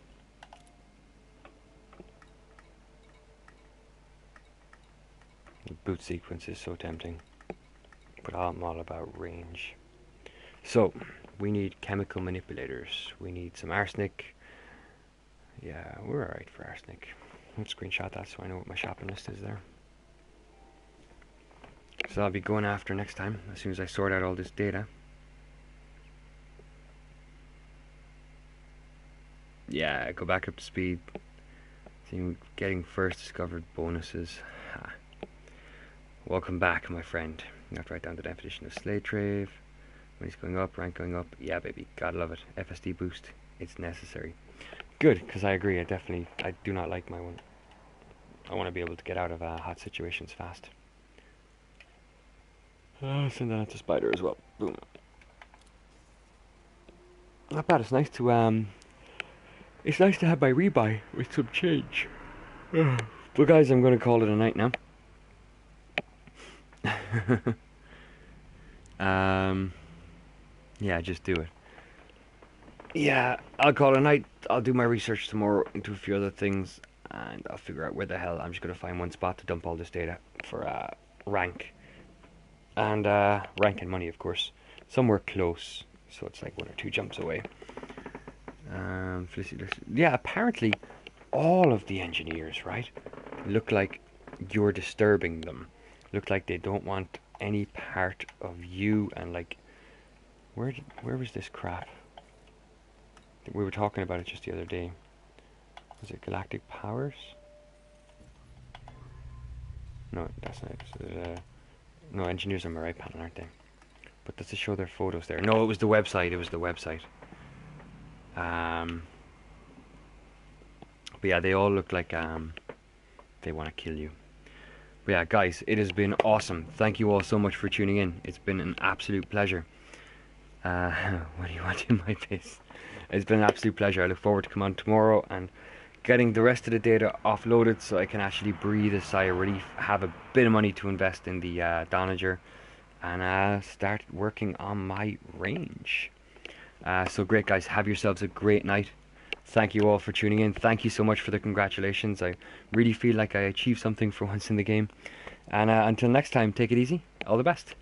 The boot sequence is so tempting. But I'm all about range. So, we need chemical manipulators. We need some arsenic. Yeah, we're alright for arsenic. Let's screenshot that so I know what my shopping list is there. So I'll be going after next time, as soon as I sort out all this data. Yeah, go back up to speed. See, getting first discovered bonuses. Ha. Welcome back, my friend. You have to write down the definition of slave trade. When it's going up, rank going up. Yeah, baby, gotta love it. FSD boost, it's necessary. Good, because I agree. I do not like my one. I want to be able to get out of hot situations fast. Send that out to Spider as well. Boom. Not bad. It's nice to have my rebuy with some change. But guys, I'm going to call it a night now. Yeah, just do it. Yeah, I'll call it a night. I'll do my research tomorrow into a few other things, and I'll figure out where the hell. I'm just going to find one spot to dump all this data for rank. And rank and money, of course. Somewhere close, so it's like 1 or 2 jumps away. Yeah, apparently all of the engineers, right, look like you're disturbing them. Look like they don't want any part of you. And like, where was this crap? We were talking about it just the other day. Was it Galactic Powers? No, that's not it. No, engineers on my right panel, aren't they? But does it show their photos there? No, it was the website. It was the website. But yeah, they all look like they want to kill you. But yeah, guys, it has been awesome. Thank you all so much for tuning in. It's been an absolute pleasure. What do you want in my face? It's been an absolute pleasure. I look forward to coming on tomorrow and getting the rest of the data offloaded so I can actually breathe a sigh of relief, have a bit of money to invest in the Donager, and start working on my range. So great, guys. Have yourselves a great night. Thank you all for tuning in. Thank you so much for the congratulations. I really feel like I achieved something for once in the game. And until next time, take it easy. All the best.